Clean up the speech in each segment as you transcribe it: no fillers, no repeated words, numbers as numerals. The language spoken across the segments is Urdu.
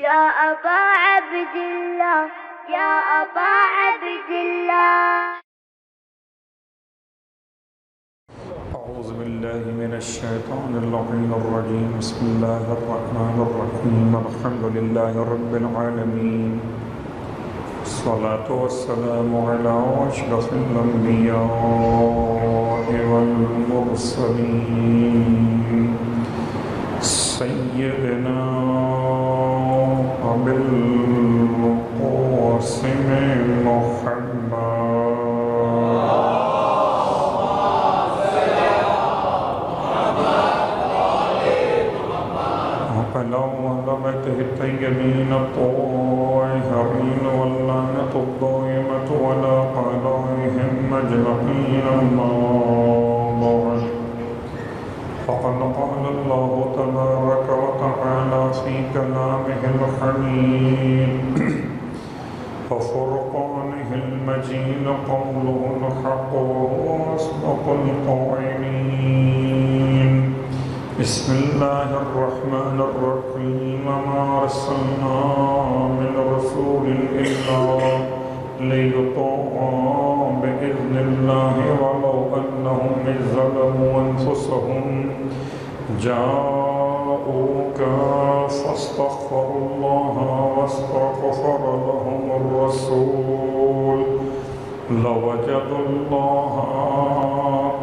يا أبا عبد الله يا أبا عبد الله. أعوذ بالله من الشيطان اللعين الرجيم. بسم الله الرحمن الرحيم. الحمد لله رب العالمين، الصلاة والسلام على أشرف الأنبياء والمرسلين سيدنا أبي القاسم محمد وعلى الطيبين الطاهرين واللعنة الدائمة على أعدائهم أجمعين. أما بعد، فقد قال الله تبارك وتعالى في كلامه الحميد وفرقانه المجيد قوله الحق وهو أصدق القائلين. بسم الله الرحمن الرحيم. وما أرسلنا من رسول إلا ليطاع بإذن الله ولو أنهم إذ ظلموا أنفسهم جاءوك فاستغفروا الله واستغفر لهم الرسول لوجدوا الله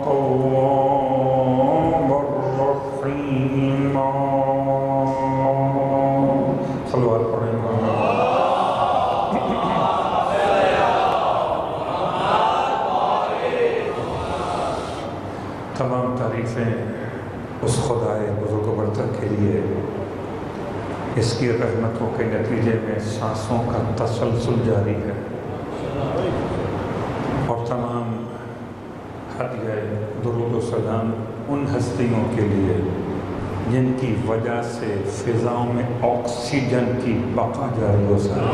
توابا رحيما. صلوات پڑھیں. تمام تعریفیں اس خدائے بزرگ و برتر کے لیے، اس کی رحمتوں کے نتیجے میں سانسوں کا تسلسل جاری ہے، اور تمام ہدیہ درود و سلام ان ہستیوں کے لیے جن کی وجہ سے فضاؤں میں آکسیجن کی بقا جاری ہو سکے.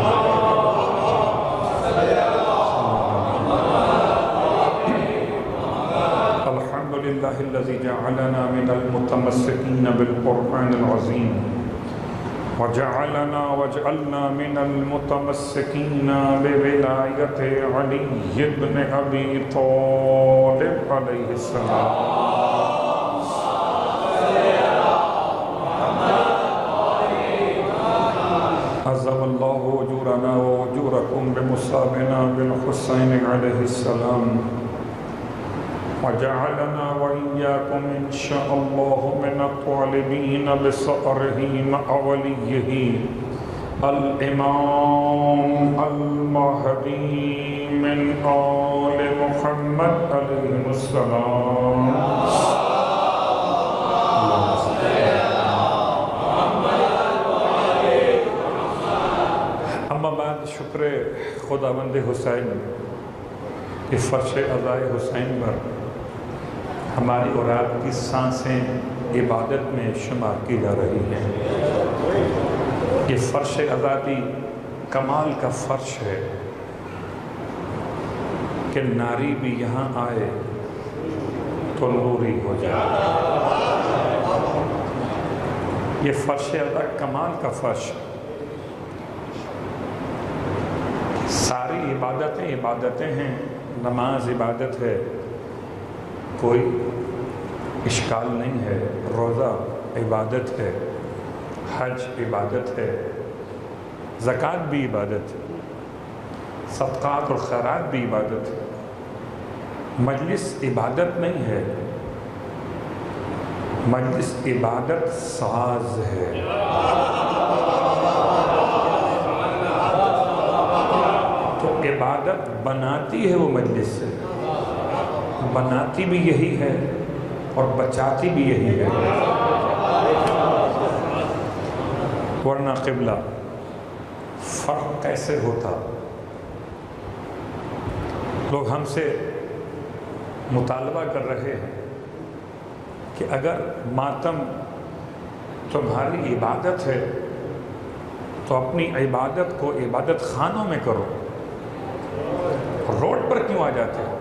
الحمدللہ الذی جعلنا من المتمسکین بالقرآن العظیم وجعلنا من المتمسکین بولایت علی بن ابی طالب علیہ السلام. عظم اللہ اجورنا واجورکم بمصابنا بالحسین علیہ السلام وجعلنا وإياكم إن شاء الله من الطالبين بصقره مع وليه الإمام المهدي من آل محمد عليه السلام. اما بعد، شکر خداوند حسین کہ فرش عزائے حسین پر ہماری اور آپ کی سانسیں عبادت میں شمار کی جا رہی ہیں. یہ فرش آزادی کمال کا فرش ہے کہ ناری بھی یہاں آئے تو نوری ہو جائے. یہ فرش آزاد کمال کا فرش. ساری عبادتیں ہیں. نماز عبادت ہے، کوئی اشکال نہیں ہے. روزہ عبادت ہے، حج عبادت ہے، زکوٰۃ بھی عبادت ہے، صدقات اور خیرات بھی عبادت ہے. مجلس عبادت نہیں ہے، مجلس عبادت ساز ہے. تو عبادت بناتی ہے وہ مجلس سے، بناتی بھی یہی ہے اور بچاتی بھی یہی ہے. ورنہ قبلہ فرق کیسے ہوتا؟ لوگ ہم سے مطالبہ کر رہے ہیں کہ اگر ماتم تمہاری عبادت ہے تو اپنی عبادت کو عبادت خانوں میں کرو، روڈ پر کیوں آ جاتے ہو؟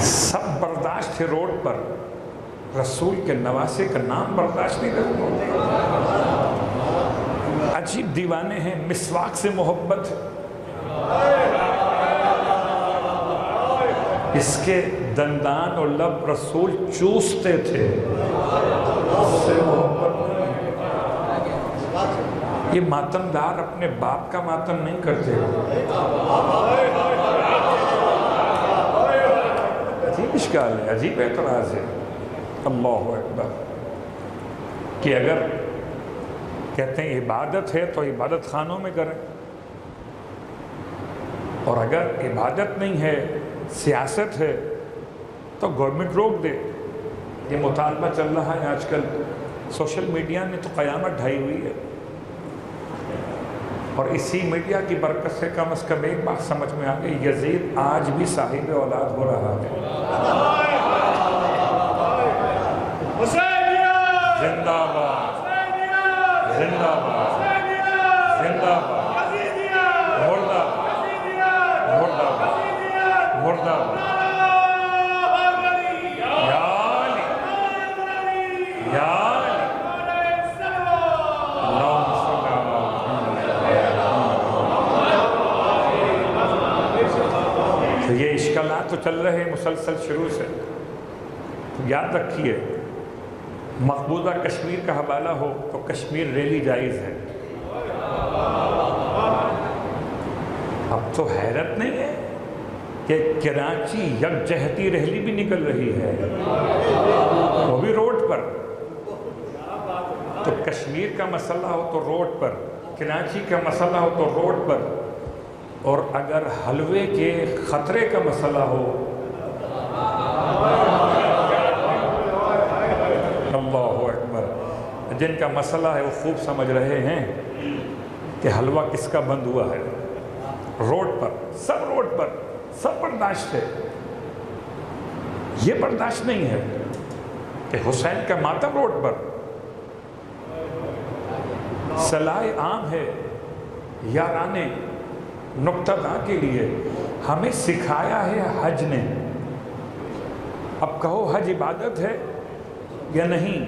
سب برداشت ہے روڈ پر، رسول کے نواسے کا نام برداشت نہیں کرتے. عجیب دیوانے ہیں، مسواک سے محبت ہے، اس کے دندان اور لب رسول چوستے تھے، اس سے محبت نہیں۔ یہ ماتمدار اپنے باپ کا ماتم نہیں کرتے، عجیب اشکال ہے، عجیب اعتراض ہے۔ اللہ اکبر، کہ اگر کہتے ہیں عبادت ہے تو عبادت خانوں میں کریں، اور اگر عبادت نہیں ہے سیاست ہے تو گورنمنٹ روک دے۔ یہ مطالبہ چل رہا ہے آج کل، سوشل میڈیا نے تو قیامت ڈھائی ہوئی ہے، اور اسی میڈیا کی برکت سے کم از کم ایک بات سمجھ میں آ گئی، یزید آج بھی صاحب اولاد ہو رہا ہے۔ زندہ باد، زندہ باد، زندہ باد، مردہ باد، مردہ باد، مردہ باد، یا علی، یا علی، اللہم صلی علی محمد۔ تو یہ اشکالات تو چل رہے ہیں مسلسل شروع سے، یاد رکھیے مقبوضہ کشمیر کا حوالہ ہو تو کشمیر ریلی جائز ہے۔ اب تو حیرت نہیں ہے کہ کراچی یکجہتی ریلی بھی نکل رہی ہے، وہ بھی روڈ پر۔ تو کشمیر کا مسئلہ ہو تو روڈ پر، کراچی کا مسئلہ ہو تو روڈ پر، اور اگر حلوے کے خطرے کا مسئلہ ہو، اللہ اکبر، جن کا مسئلہ ہے وہ خوب سمجھ رہے ہیں کہ حلوہ کس کا بند ہوا ہے۔ روڈ پر، سب روڈ پر، سب برداشت ہے۔ یہ برداشت نہیں ہے کہ حسین کا ماتم روڈ پر۔ صلاح عام ہے یارانے نقطہ داں کے لیے، ہمیں سکھایا ہے حج نے۔ اب کہو حج عبادت ہے یا نہیں؟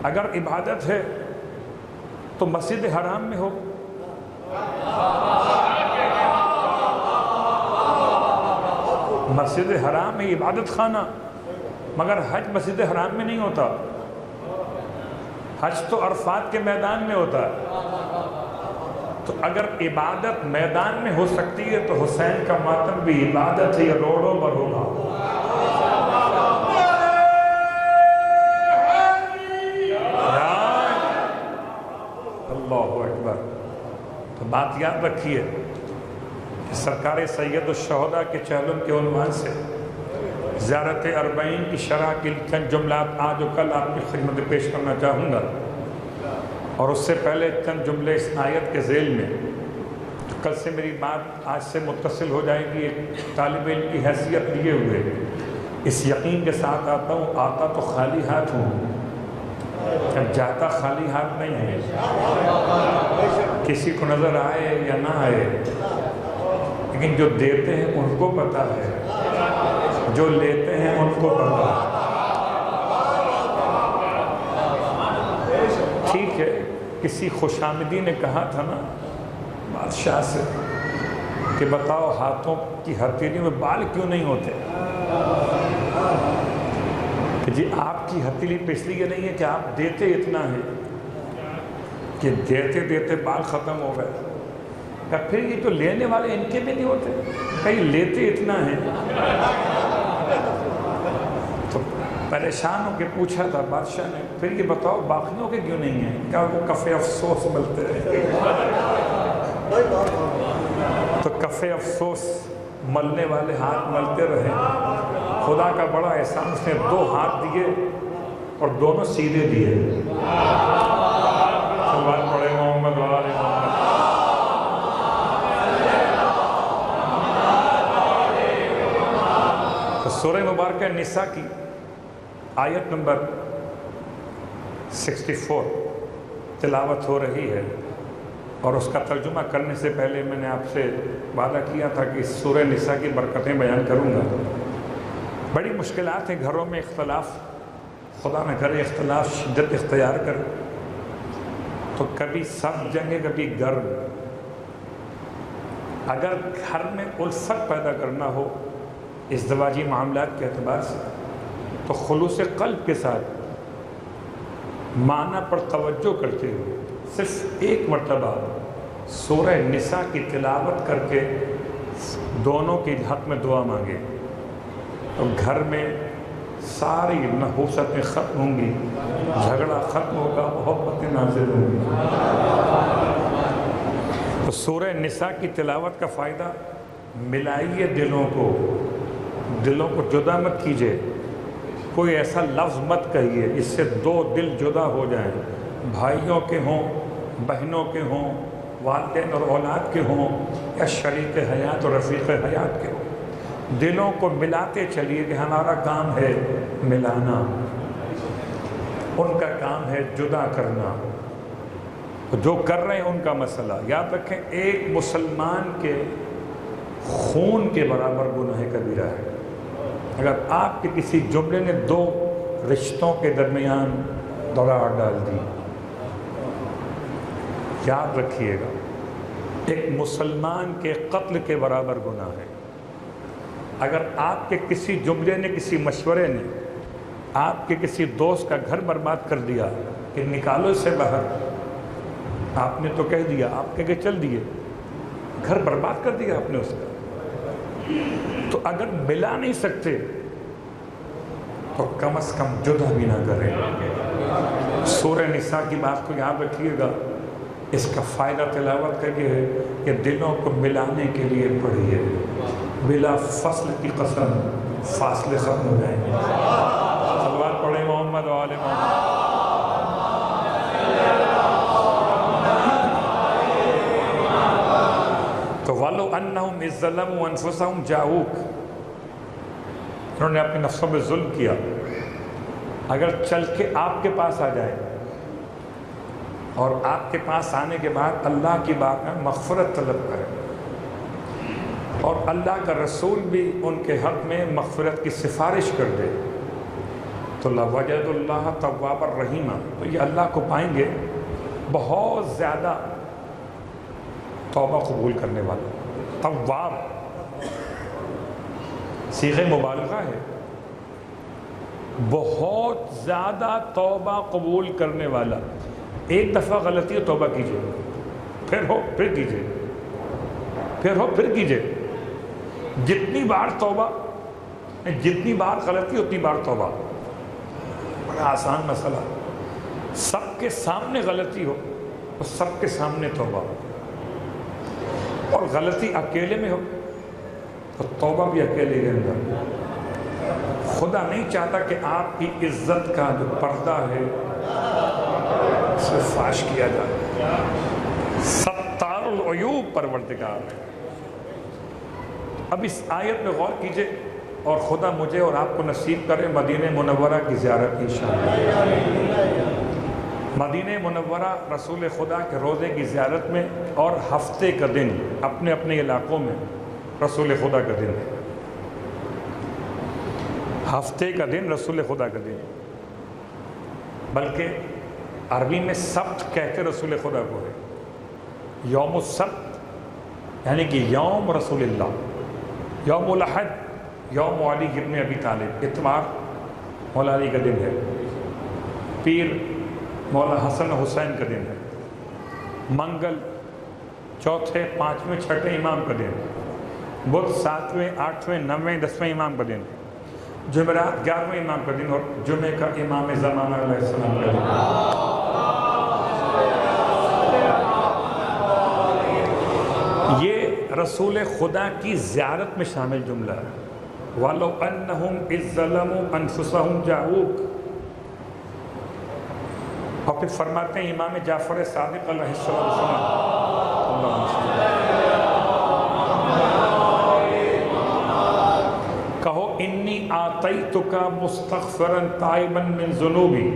اگر عبادت ہے تو مسجد حرام میں ہو، مسجد حرام میں عبادت خانہ، مگر حج مسجد حرام میں نہیں ہوتا، حج تو عرفات کے میدان میں ہوتا ہے۔ تو اگر عبادت میدان میں ہو سکتی ہے تو حسین کا ماتم بھی عبادت ہے، یہ روڈوں پر ہوگا۔ اللہ اکبر۔ تو بات یاد رکھیے کہ سرکار سید الشہداء کے چہلم کے عنوان سے زیارت اربعین کی شرح کے چند جملات آج و کل آپ کی خدمت پیش کرنا چاہوں گا، اور اس سے پہلے چند جملے اس آیت کے ذیل میں۔ کل سے میری بات آج سے متصل ہو جائے گی ایک طالب علم کی حیثیت لیے ہوئے، اس یقین کے ساتھ آتا ہوں، آتا تو خالی ہاتھ ہوں، اب جاتا خالی ہاتھ نہیں ہے۔ کسی کو نظر آئے یا نہ آئے، لیکن جو دیتے ہیں ان کو پتہ ہے، جو لیتے ہیں ان کو پتہ ہے۔ ٹھیک ہے، کسی خوشامدی نے کہا تھا نا بادشاہ سے کہ بتاؤ ہاتھوں کی ہتھیلیوں میں بال کیوں نہیں ہوتے؟ کہ جی آپ کی ہتھیلی پہ اس لیے نہیں ہے کہ آپ دیتے اتنا ہے کہ دیتے دیتے بال ختم ہو گئے۔ کہ پھر یہ جو لینے والے ان کے بھی نہیں ہوتے، کہیں لیتے اتنا ہے۔ تو پریشان ہو کے پوچھا تھا بادشاہ نے، پھر یہ بتاؤ باقیوں کے کیوں نہیں ہیں؟ کیا وہ کف افسوس ملتے رہے؟ تو کف افسوس ملنے والے ہاتھ ملتے رہے۔ خدا کا بڑا احسان، اس نے 2 ہاتھ دیے اور دونوں سیدھے دیے۔ سوال پڑھے محمد وآل محمد۔ تو سورہ مبارکہ نساء کی آیت نمبر 64 تلاوت ہو رہی ہے، اور اس کا ترجمہ کرنے سے پہلے میں نے آپ سے وعدہ کیا تھا کہ اس سورہ نساء کی برکتیں بیان کروں گا۔ بڑی مشکلات ہیں گھروں میں، اختلاف، خدا نہ کرے اختلاف شدت اختیار کرے، تو کبھی سب جگہ کبھی گرم. اگر گھر میں الفت پیدا کرنا ہو ازدواجی معاملات کے اعتبار سے تو خلوص قلب کے ساتھ معنی پر توجہ کرتے ہوئے صرف ایک مرتبہ سورہ نساء کی تلاوت کر کے دونوں کے حق میں دعا مانگے تو گھر میں ساری نحوستیں ختم ہوں گی، جھگڑا ختم ہوگا، محبتیں نازل ہوں گی. تو سورہ نساء کی تلاوت کا فائدہ، ملائیے دلوں کو جدا مت کیجیے. کوئی ایسا لفظ مت کہیے اس سے دو دل جدا ہو جائیں، بھائیوں کے ہوں، بہنوں کے ہوں، والدین اور اولاد کے ہوں، یا شریک حیات اور رفیق حیات کے ہوں. دلوں کو ملاتے چلیے کہ ہمارا کام ہے ملانا، ان کا کام ہے جدا کرنا. جو کر رہے ہیں ان کا مسئلہ. یاد رکھیں ایک مسلمان کے خون کے برابر گناہ کبیرہ ہے. اگر آپ کے کسی جملے نے دو رشتوں کے درمیان دراڑ ڈال دی، یاد رکھیے گا ایک مسلمان کے قتل کے برابر گناہ ہے. اگر آپ کے کسی جملے نے، کسی مشورے نے آپ کے کسی دوست کا گھر برباد کر دیا کہ نکالو اسے باہر، آپ نے تو کہہ دیا، آپ کہہ کے چل دیے، گھر برباد کر دیا آپ نے اس کا. تو اگر ملا نہیں سکتے تو کم از کم جدا بھی نہ کریں. سورہ نساء کی بات کو یاد رکھیے گا. اس کا فائدہ تلاوت کا یہ ہے کہ دلوں کو ملانے کے لیے پڑھیے. بلا فصل کی قسم فاصلے ختم ہو جائیں گے. صلوات پڑھیں محمد و آل محمد. تو وَلَوْ أَنَّهُمْ إِذْ ظَلَمُوا أَنفُسَهُمْ جَاءُوكَ، انہوں نے اپنے نفسوں پہ ظلم کیا، اگر چل کے آپ کے پاس آ جائیں اور آپ کے پاس آنے کے بعد اللہ کی بات میں مغفرت طلب کریں اور اللہ کا رسول بھی ان کے حق میں مغفرت کی سفارش کر دے تو لَوَجَدُوا اللَّهَ تَوَّابًا رَحِيمًا، تو یہ اللہ کو پائیں گے بہت زیادہ توبہ قبول کرنے والا. تواب صیغہ مبالغہ ہے، بہت زیادہ توبہ قبول کرنے والا. ایک دفعہ غلطی ہے توبہ کیجئے، پھر کیجئے، پھر کیجئے. جتنی بار توبہ، جتنی بار غلطی اتنی بار توبہ. بڑا آسان مسئلہ. سب کے سامنے غلطی ہو تو سب کے سامنے توبہ، اور غلطی اکیلے میں ہو تو توبہ بھی اکیلے کے اندر. خدا نہیں چاہتا کہ آپ کی عزت کا جو پردہ ہے اسے فاش کیا جائے. ستار العیوب پروردگار ہے. اب اس آیت میں غور کیجئے اور خدا مجھے اور آپ کو نصیب کرے مدینہ منورہ کی زیارت انشاءاللہ. مدینہ منورہ رسول خدا کے روضے کی زیارت میں اور ہفتے کا دن اپنے اپنے علاقوں میں رسول خدا کا دن ہے. ہفتے کا دن رسول خدا کا دن، بلکہ عربی میں سبت کہتے رسول خدا کو ہے. یوم السبت یعنی کہ یوم رسول اللہ. یوم الاحد یوم علی ابن ابی طالب، اتوار مولا علی کا دن ہے. پیر مولا حسن حسین کا دن ہے. منگل چوتھے، پانچویں، چھٹے امام کا دن. بدھ ساتویں، آٹھویں، نویں، دسویں امام کا دن. جمعرات 11ویں امام کا دن، اور جمعے کا امام زمانہ علیہ السلام کا دن. یہ رسول خدا کی زیارت میں شامل جملہ ہے. وَلَوْ أَنَّهُمْ إِذْ ظَلَمُوا أَنفُسَهُمْ جَاءُوكَ. اور پھر فرماتے ہیں امام جعفر صادق علیہ السلام، کہو انی آتیتک مستغفرا تائبا من ذنوبی.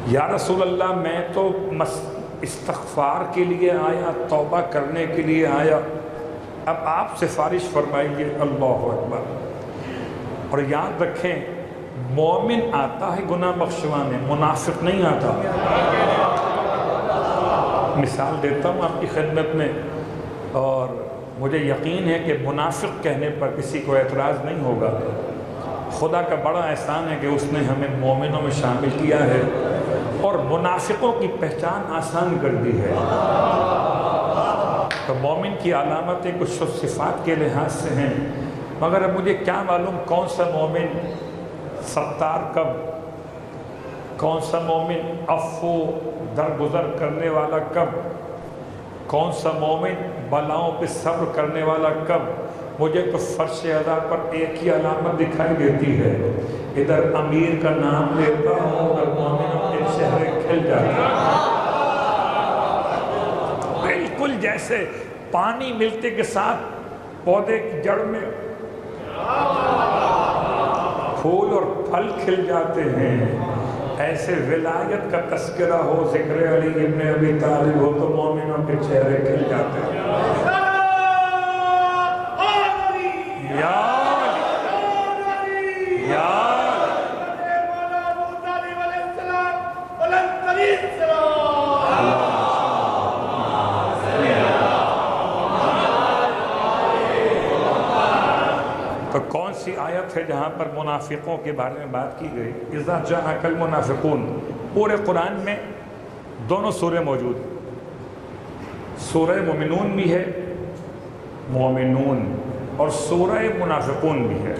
یا رسول اللہ میں تو استغفار کے لیے آیا، توبہ کرنے کے لیے آیا، اب آپ سفارش فرمائیے. اللہ اکبر. اور یاد رکھیں مومن آتا ہے گناہ بخشوانے، منافق نہیں آتا۔ مثال دیتا ہوں آپ کی خدمت میں، اور مجھے یقین ہے کہ منافق کہنے پر کسی کو اعتراض نہیں ہوگا۔ خدا کا بڑا احسان ہے کہ اس نے ہمیں مومنوں میں شامل کیا ہے اور منافقوں کی پہچان آسان کر دی ہے۔ تو مومن کی علامتیں کچھ صفات کے لحاظ سے ہیں، مگر اب مجھے کیا معلوم کون سا مومن ستار کب، کون سا مومن عفو درگزر کرنے والا کب، کون سا مومن بلاؤں پہ صبر کرنے والا کب۔ مجھے تو فرش ادا پر ایک ہی علامت دکھائی دیتی ہے، ادھر امیر کا نام لیتا ہوں اور مومنوں کے چہرے کھل جاتے ہیں، بالکل جیسے پانی ملتے کے ساتھ پودے کی جڑ میں پھول اور پھل کھل جاتے ہیں، ایسے ولایت کا تذکرہ ہو، ذکر علی ابن ابی طالب ہو تو مومنوں کے چہرے کھل جاتے ہیں۔ یا علی، یا تو کون سی آیت ہے جہاں پر منافقوں کے بارے میں بات کی گئی؟ اذا جاءک المنافقون۔ پورے قرآن میں دونوں سورے موجود ہیں، سورہ مومنون بھی ہے، مومنون، اور سورہ منافقون بھی ہے،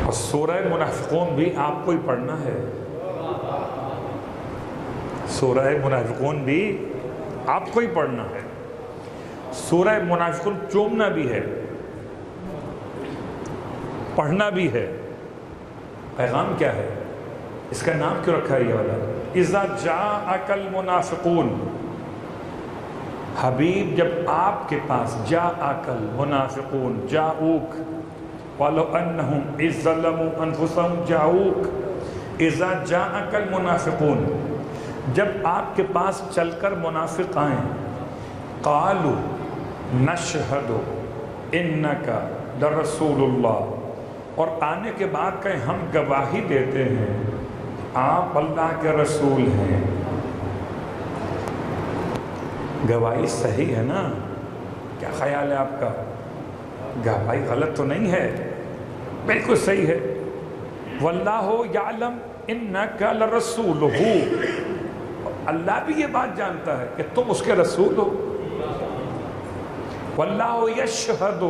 اور سورہ منافقون بھی آپ کو ہی پڑھنا ہے، سورہ منافقون بھی آپ کو ہی پڑھنا ہے۔ سورہ منافقون چومنا بھی ہے، پڑھنا بھی ہے۔ پیغام کیا ہے؟ اس کا نام کیوں رکھا ہے یہ والا؟ اذا جاءک المنافقون، حبیب جب آپ کے پاس، جاءک المنافقون، جاؤک، وَلَوْ أَنَّهُمْ إِذْ ظَلَمُوا أَنفُسَهُمْ جاؤک، اذا جاءک المنافقون، جب آپ کے پاس چل کر منافق آئیں، قالوا نشہد انک لرسول اللہ، اور آنے کے بعد کہیں ہم گواہی دیتے ہیں آپ اللہ کے رسول ہیں۔ گواہی صحیح ہے نا؟ کیا خیال ہے آپ کا؟ گواہی غلط تو نہیں ہے، بالکل صحیح ہے۔ واللہ یعلم انک لرسولہ، اللہ بھی یہ بات جانتا ہے کہ تم اس کے رسول ہو۔ واللہ یشہد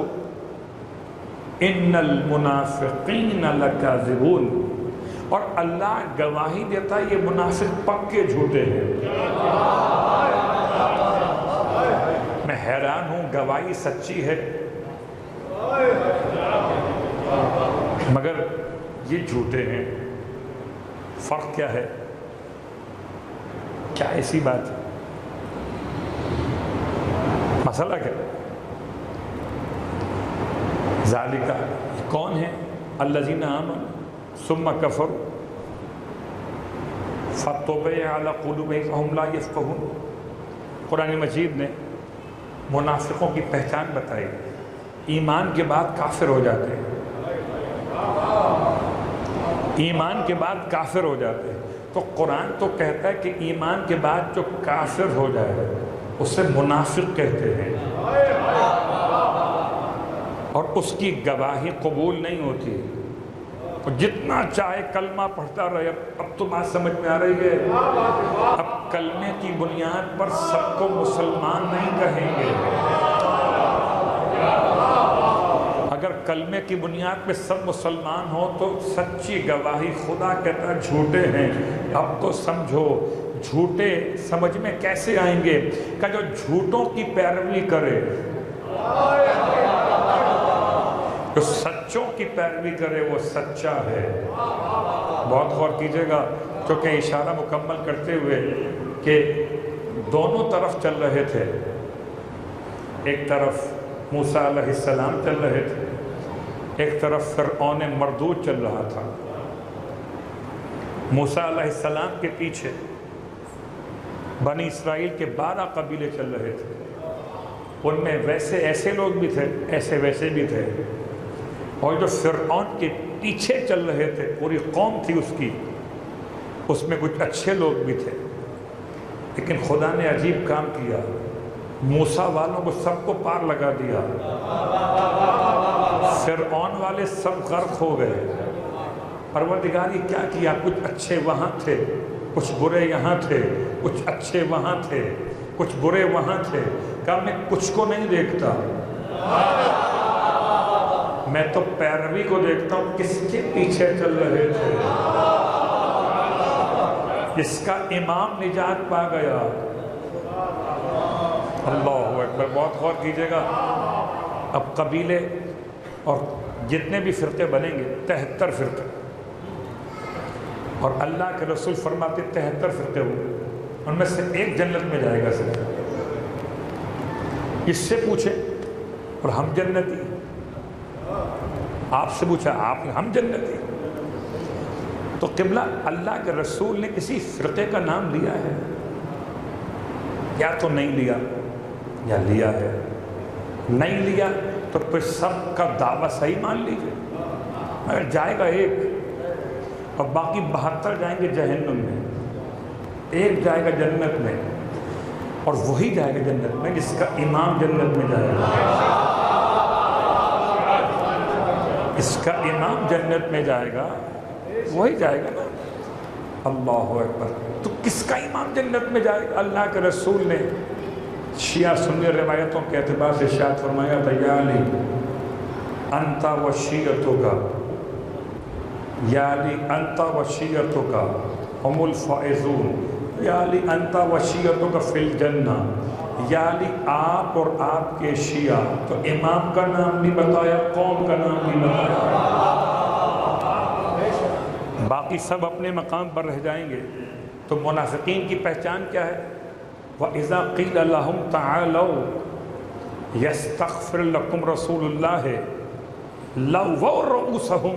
ان المنافقین لکاذبون، اور اللہ گواہی دیتا ہے یہ منافق پکے جھوٹے ہیں۔ میں حیران ہوں، گواہی سچی ہے مگر یہ جھوٹے ہیں، فرق کیا ہے؟ کیا ایسی بات ہے؟ مسئلہ کیا؟ ذالکہ، کون ہیں؟ الذین آمنوا ثم کفروا فطبع علی قلوبہم فہم لا یفقہون۔ قرآن مجید نے منافقوں کی پہچان بتائی، ایمان کے بعد کافر ہو جاتے ہیں، ایمان کے بعد کافر ہو جاتے ہیں۔ تو قرآن تو کہتا ہے کہ ایمان کے بعد جو کافر ہو جائے اسے منافق کہتے ہیں، اور اس کی گواہی قبول نہیں ہوتی، اور جتنا چاہے کلمہ پڑھتا رہے۔ اب تو بات سمجھ میں آ رہی ہے؟ اب کلمے کی بنیاد پر سب کو مسلمان نہیں کہیں گے، اگر کلمے کی بنیاد پہ سب مسلمان ہوں تو سچی گواہی خدا کہتا ہے جھوٹے ہیں۔ اب تو سمجھو جھوٹے سمجھ میں کیسے آئیں گے کہ جو جھوٹوں کی پیروی کرے، جو سچوں کی پیروی کرے وہ سچا ہے۔ بہت غور کیجئے گا، کیونکہ اشارہ مکمل کرتے ہوئے کہ دونوں طرف چل رہے تھے، ایک طرف موسیٰ علیہ السلام چل رہے تھے، ایک طرف فرعون مردود چل رہا تھا۔ موسیٰ علیہ السلام کے پیچھے بنی اسرائیل کے 12 قبیلے چل رہے تھے، ان میں ویسے ایسے لوگ بھی تھے، ایسے ویسے بھی تھے، اور جو فرعون کے پیچھے چل رہے تھے، پوری قوم تھی اس کی، اس میں کچھ اچھے لوگ بھی تھے، لیکن خدا نے عجیب کام کیا، موسیٰ والوں کو سب کو پار لگا دیا، فرعون والے سب غرق ہو گئے۔ پروردگار نے کیا کیا؟ کچھ اچھے وہاں تھے، کچھ برے یہاں تھے، کچھ اچھے وہاں تھے، کچھ برے وہاں تھے۔ کہا میں کچھ کو نہیں دیکھتا، میں تو پیروی کو دیکھتا ہوں، کس کے پیچھے چل رہے تھے۔ اس کا امام نجات پا گیا۔ اللہ اکبر، بہت غور کیجئے گا۔ اب قبیلے اور جتنے بھی فرقے بنیں گے، 73 فرقے، اور اللہ کے رسول فرماتے 73 فرقے ہوئے، ان میں سے ایک جنت میں جائے گا صرف۔ اس سے پوچھے اور ہم جنتی، آپ سے پوچھا آپ ہم جنتی، تو قبلہ اللہ کے رسول نے کسی فرقے کا نام لیا ہے یا تو نہیں لیا، یا لیا ہے؟ نہیں لیا تو پھر سب کا دعویٰ صحیح مان لیجئے۔ اگر جائے گا ایک اور باقی 72 جائیں گے جہنم میں، ایک جائے گا جنت میں، اور وہی جائے گا جنت میں جس کا امام جنت میں جائے گا۔ اس کا امام جنت میں جائے گا، وہی جائے گا نا۔ اللہ اکبر۔ تو کس کا امام جنت میں جائے گا؟ اللہ کے رسول نے شیعہ سنی روایتوں کے اعتبار سے ارشاد فرمایا تھا، یا علی انت و شیعتک، یا علی انت و شیعتک ہم الفائزون، یا علی انت و شیعتک فی الجنہ، یا علی آپ اور آپ کے شیعہ۔ تو امام کا نام نہیں بتایا، قوم کا نام نہیں بتایا، باقی سب اپنے مقام پر رہ جائیں گے۔ تو منافقین کی پہچان کیا ہے؟ وَإِذَا قِيلَ لَهُمْ تَعَالَوْا يَسْتَغْفِرْ لَكُمْ رَسُولُ اللَّهِ لَوَّوْا رُؤُوسَهُمْ،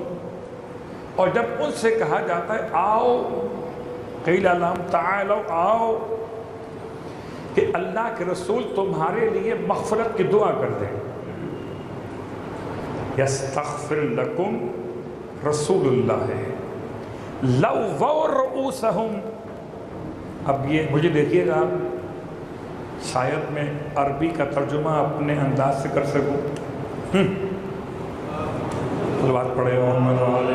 اور جب ان سے کہا جاتا ہے آؤ، قِيلَ لَهُمْ تَعَالَوْا آؤ، کہ اللہ کے رسول تمہارے لیے مغفرت کی دعا کر دیں، يَسْتَغْفِرْ لَكُمْ رَسُولُ اللَّهِ لَوَّوْا رُؤُوسَهُمْ۔ اب یہ مجھے دیکھیے گا، شاید میں عربی کا ترجمہ اپنے انداز سے کر سکوں۔ بات پڑھے محمد والے۔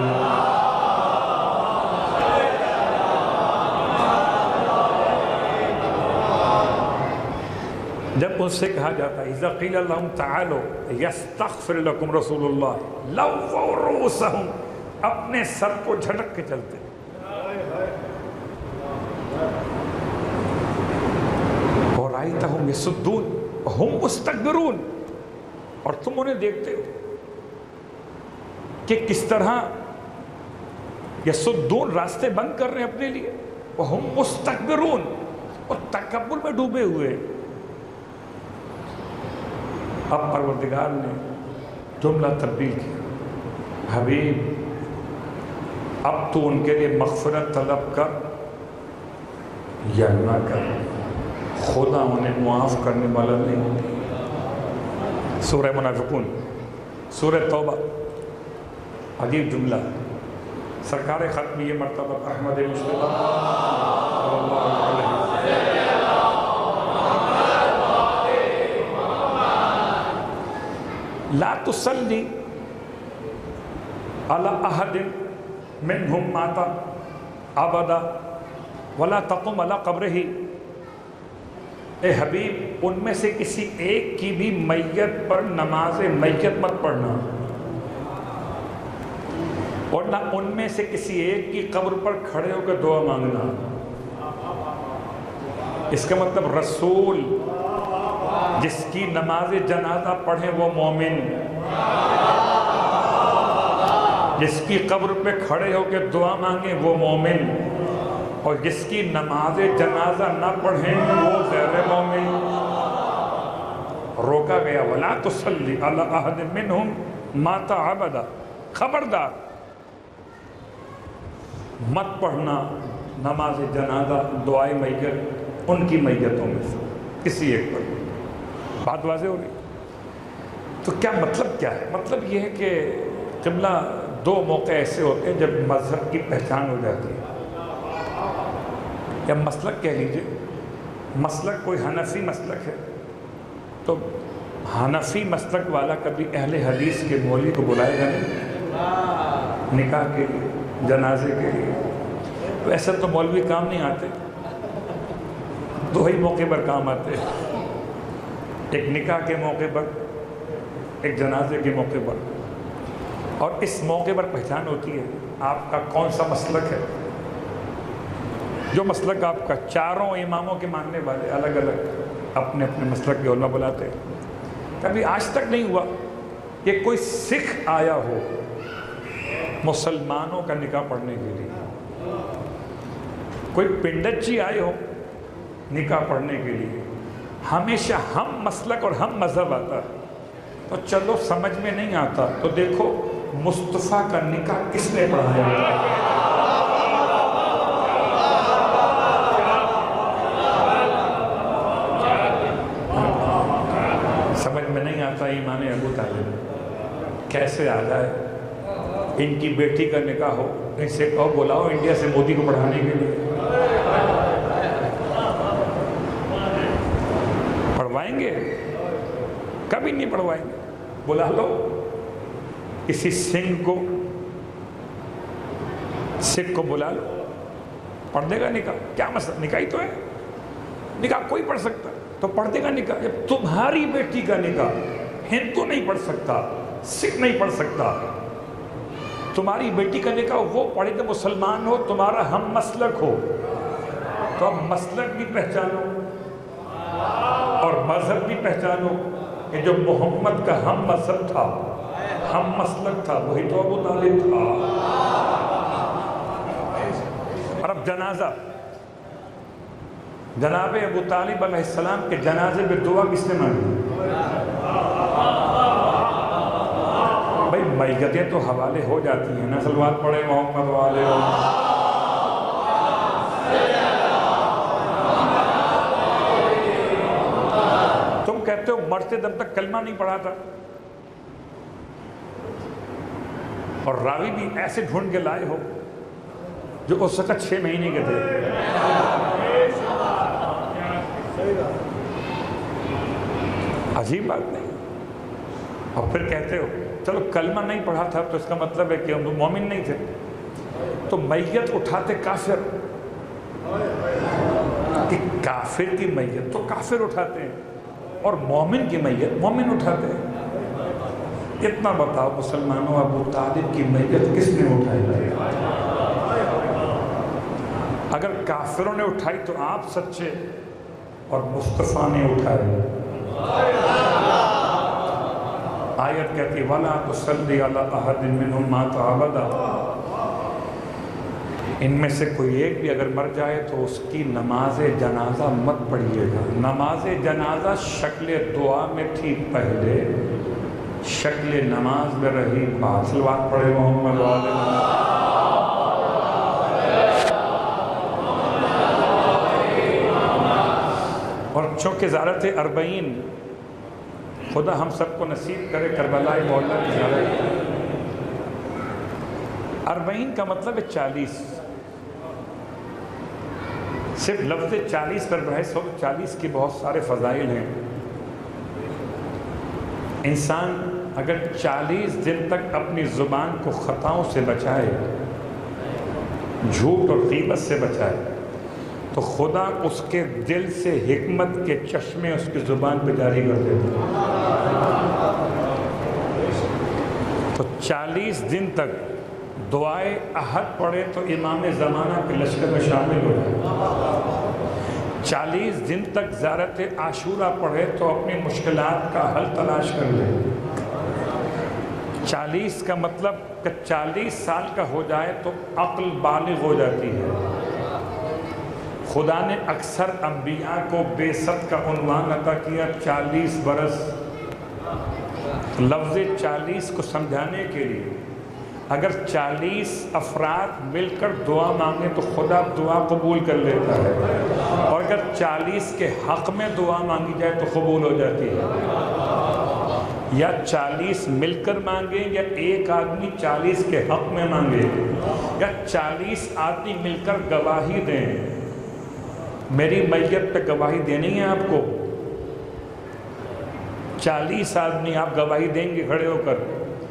جب ان سے کہا جاتا ہے اذا قیل لهم تعالوا یستغفر لکم رسول اللہ لووا رؤوسہم، اپنے سر کو جھٹک کے چلتے۔ ورأیتہم یصدون ہم مستکبرون، اور تم انہیں دیکھتے ہو کہ کس طرح یصدون راستے بند کر رہے ہیں اپنے لیے، وہم مستکبرون، اور تکبر میں ڈوبے ہوئے۔ اب پروردگار نے جملہ تبدیل کیا، حبیب اب تو ان کے لیے مغفرت طلب کر یا نہ کر، خدا انہیں معاف کرنے والا نہیں۔ سورہ منافقون، سورہ توبہ، عجیب جملہ۔ سرکار ختم یہ مرتبہ احمد مصطفیٰ صلی اللہ علیہ وسلم، لا تصلی علی احد منہم مات ابدا ولا تقم علی قبرہ۔ اے حبیب ان میں سے کسی ایک کی بھی میت پر نماز میت مت پڑھنا، اور نہ ان میں سے کسی ایک کی قبر پر کھڑے ہو کے دعا مانگنا۔ اس کا مطلب رسول جس کی نماز جنازہ پڑھے وہ مومن، جس کی قبر پہ کھڑے ہو کے دعا مانگے وہ مومن، اور جس کی نماز جنازہ نہ پڑھیں وہ غیر مومن۔ روکا گیا وَلَا تُصَلِّ عَلَىٰ أَحَدٍ مِّنْهُمْ مَاتَ أَبَدًا، خبردار مت پڑھنا نماز جنازہ دعائے میت ان کی میتوں میں سے کسی ایک پر۔ بات واضح ہو رہی؟ تو کیا مطلب کیا ہے؟ مطلب یہ ہے کہ قبلہ دو موقع ایسے ہوتے ہیں جب مذہب کی پہچان ہو جاتی ہے، یا مسلک کہہ لیجئے، مسلک کوئی حنفی مسلک ہے تو حنفی مسلک والا کبھی اہل حدیث کے مولوی کو بلائے گا نہیں نکاح کے لیے، جنازے کے لیے. ویسے تو مولوی کام نہیں آتے، دو ہی موقع پر کام آتے ہیں، ایک نکاح کے موقع پر، ایک جنازے کے موقع پر. اور اس موقع پر پہچان ہوتی ہے آپ کا کون سا مسلک ہے. جو مسلک آپ کا، چاروں اماموں کے ماننے والے الگ الگ اپنے اپنے مسلک کے علماء بلاتے ہیں. کبھی آج تک نہیں ہوا کہ کوئی سکھ آیا ہو مسلمانوں کا نکاح پڑھنے کے لیے، کوئی پنڈت جی آئے ہو نکاح پڑھنے کے لیے. ہمیشہ ہم مسلک اور ہم مذہب آتا ہے. تو چلو سمجھ میں نہیں آتا تو دیکھو مصطفیٰ کا نکاح کس نے پڑھایا. سمجھ میں نہیں آتا امام ابو طالب کیسے آ جائے، ان کی بیٹی کا نکاح ہو، ان سے کہو بلاؤ انڈیا سے مودی کو پڑھانے کے لیے. پڑھوائیں گے؟ کبھی نہیں پڑھوائیں گے. بلا لو کسی سکھ کو بلا لو، پڑھ دے گا نکاح. کیا مسئلہ، نکاح ہی تو ہے. نکاح کوئی پڑھ سکتا تو پڑھ دے گا نکاح. جب تمہاری بیٹی کا نکاح ہندو نہیں پڑھ سکتا، سکھ نہیں پڑھ سکتا، تمہاری بیٹی کا نکاح وہ پڑھے تو مسلمان ہو، تمہارا ہم مسلک ہو، تو اب مسلک بھی پہچانو اور مذہب بھی پہچانو کہ جو محمد کا ہم مذہب تھا، ہم مسلک تھا، وہی تو ابو طالب تھا. اور اب جنازہ، جناب ابو طالب علیہ السلام کے جنازے میں دعا کس نے مانگی؟ بھائی میتیں تو حوالے ہو جاتی ہیں نا، صلوات پڑھے محمد والے. تم کہتے ہو مرتے دم تک کلمہ نہیں پڑھا تھا، اور راوی بھی ایسے ڈھونڈ کے لائے ہو جو اس وقت 6 مہینے کے تھے. عجیب بات نہیں. اور پھر کہتے ہو چلو کلمہ نہیں پڑھا تھا تو اس کا مطلب ہے کہ ہم مومن نہیں تھے. تو میت اٹھاتے کافر، کہ کافر کی میت تو کافر اٹھاتے ہیں اور مومن کی میت مومن اٹھاتے ہیں. اتنا بتاؤ مسلمانوں، ابو طالب کی میت کس نے اٹھائی؟ اگر کافروں نے اٹھائی تو آپ سچے اور مصطفیٰ نے اٹھائی. آیت کہتی وَلَا تُصَلِّ عَلَىٰ أَحَدٍ مِّنْهُمْ مَاتَ أَبَدًا، ان میں سے کوئی ایک بھی اگر مر جائے تو اس کی نماز جنازہ مت پڑھیے گا. نماز جنازہ شکل دعا میں تھی پہلے، شکل نماز میں رہی بعد. صلوات پڑھے محمد والے. اور چونکہ زیارت اربعین خدا ہم سب کو نصیب کرے، کربلا مولا کی زیارت. اربعین کا مطلب ہے 40. صرف لفظ 40 پر بحث ہو، 40 کی بہت سارے فضائل ہیں. انسان اگر 40 دن تک اپنی زبان کو خطاؤں سے بچائے، جھوٹ اور غیبت سے بچائے، تو خدا اس کے دل سے حکمت کے چشمے اس کی زبان پہ جاری کر دیتے ہیں. تو 40 دن تک دعائے احد پڑھے تو امام زمانہ کے لشکر میں شامل ہو جائے. 40 دن تک زیارت عاشورہ پڑھے تو اپنی مشکلات کا حل تلاش کر لے. 40 کا مطلب کہ 40 سال کا ہو جائے تو عقل بالغ ہو جاتی ہے. خدا نے اکثر انبیاء کو بعثت کا عنوان عطا کیا 40 برس. لفظ 40 کو سمجھانے کے لیے اگر 40 افراد مل کر دعا مانگیں تو خدا دعا قبول کر لیتا ہے، اور اگر 40 کے حق میں دعا مانگی جائے تو قبول ہو جاتی ہے. یا 40 مل کر مانگیں یا ایک آدمی 40 کے حق میں مانگے یا 40 آدمی مل کر گواہی دیں؟ میری میت پہ گواہی دینی ہے آپ کو. 40 آدمی آپ گواہی دیں گے کھڑے ہو کر,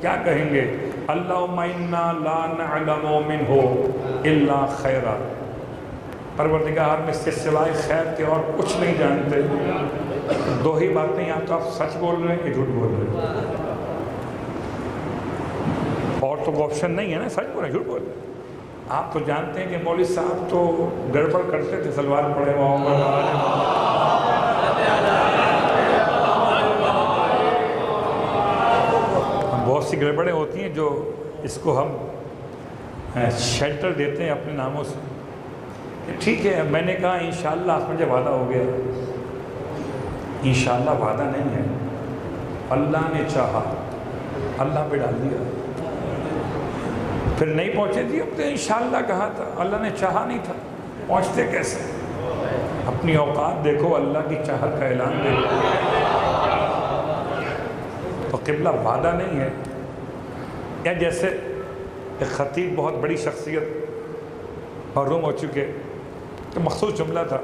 کیا کہیں گے؟ اللہم انا لا نعلم منہ الا خیرا. پروردگار میں سے سوائے خیر کے اور کچھ نہیں جانتے. دو ہی باتیں, یا تو آپ سچ بول رہے ہیں یا جھوٹ بول رہے ہیں, اور تو آپشن نہیں ہے نا, سچ بول رہے ہیں جھوٹ بول رہے ہیں. آپ تو جانتے ہیں کہ مولوی صاحب تو گڑبڑ کرتے تھے, سلوار پڑے بہت سی گڑبڑیں ہوتی ہیں جو اس کو ہم شیلٹر دیتے ہیں اپنے ناموں سے. ٹھیک ہے, میں نے کہا انشاءاللہ آپ مجھے وعدہ ہو گیا. انشاءاللہ وعدہ نہیں ہے, اللہ نے چاہا, اللہ پہ ڈال دیا. پھر نہیں پہنچے تھی, اب تو انشاءاللہ کہا تھا, اللہ نے چاہا نہیں تھا. پہنچتے کیسے؟ اپنی اوقات دیکھو, اللہ کی چاہت کا اعلان دیکھو. تو قبلہ وعدہ نہیں ہے. یا جیسے ایک خطیب, بہت بڑی شخصیت, محروم ہو چکے, تو مخصوص جملہ تھا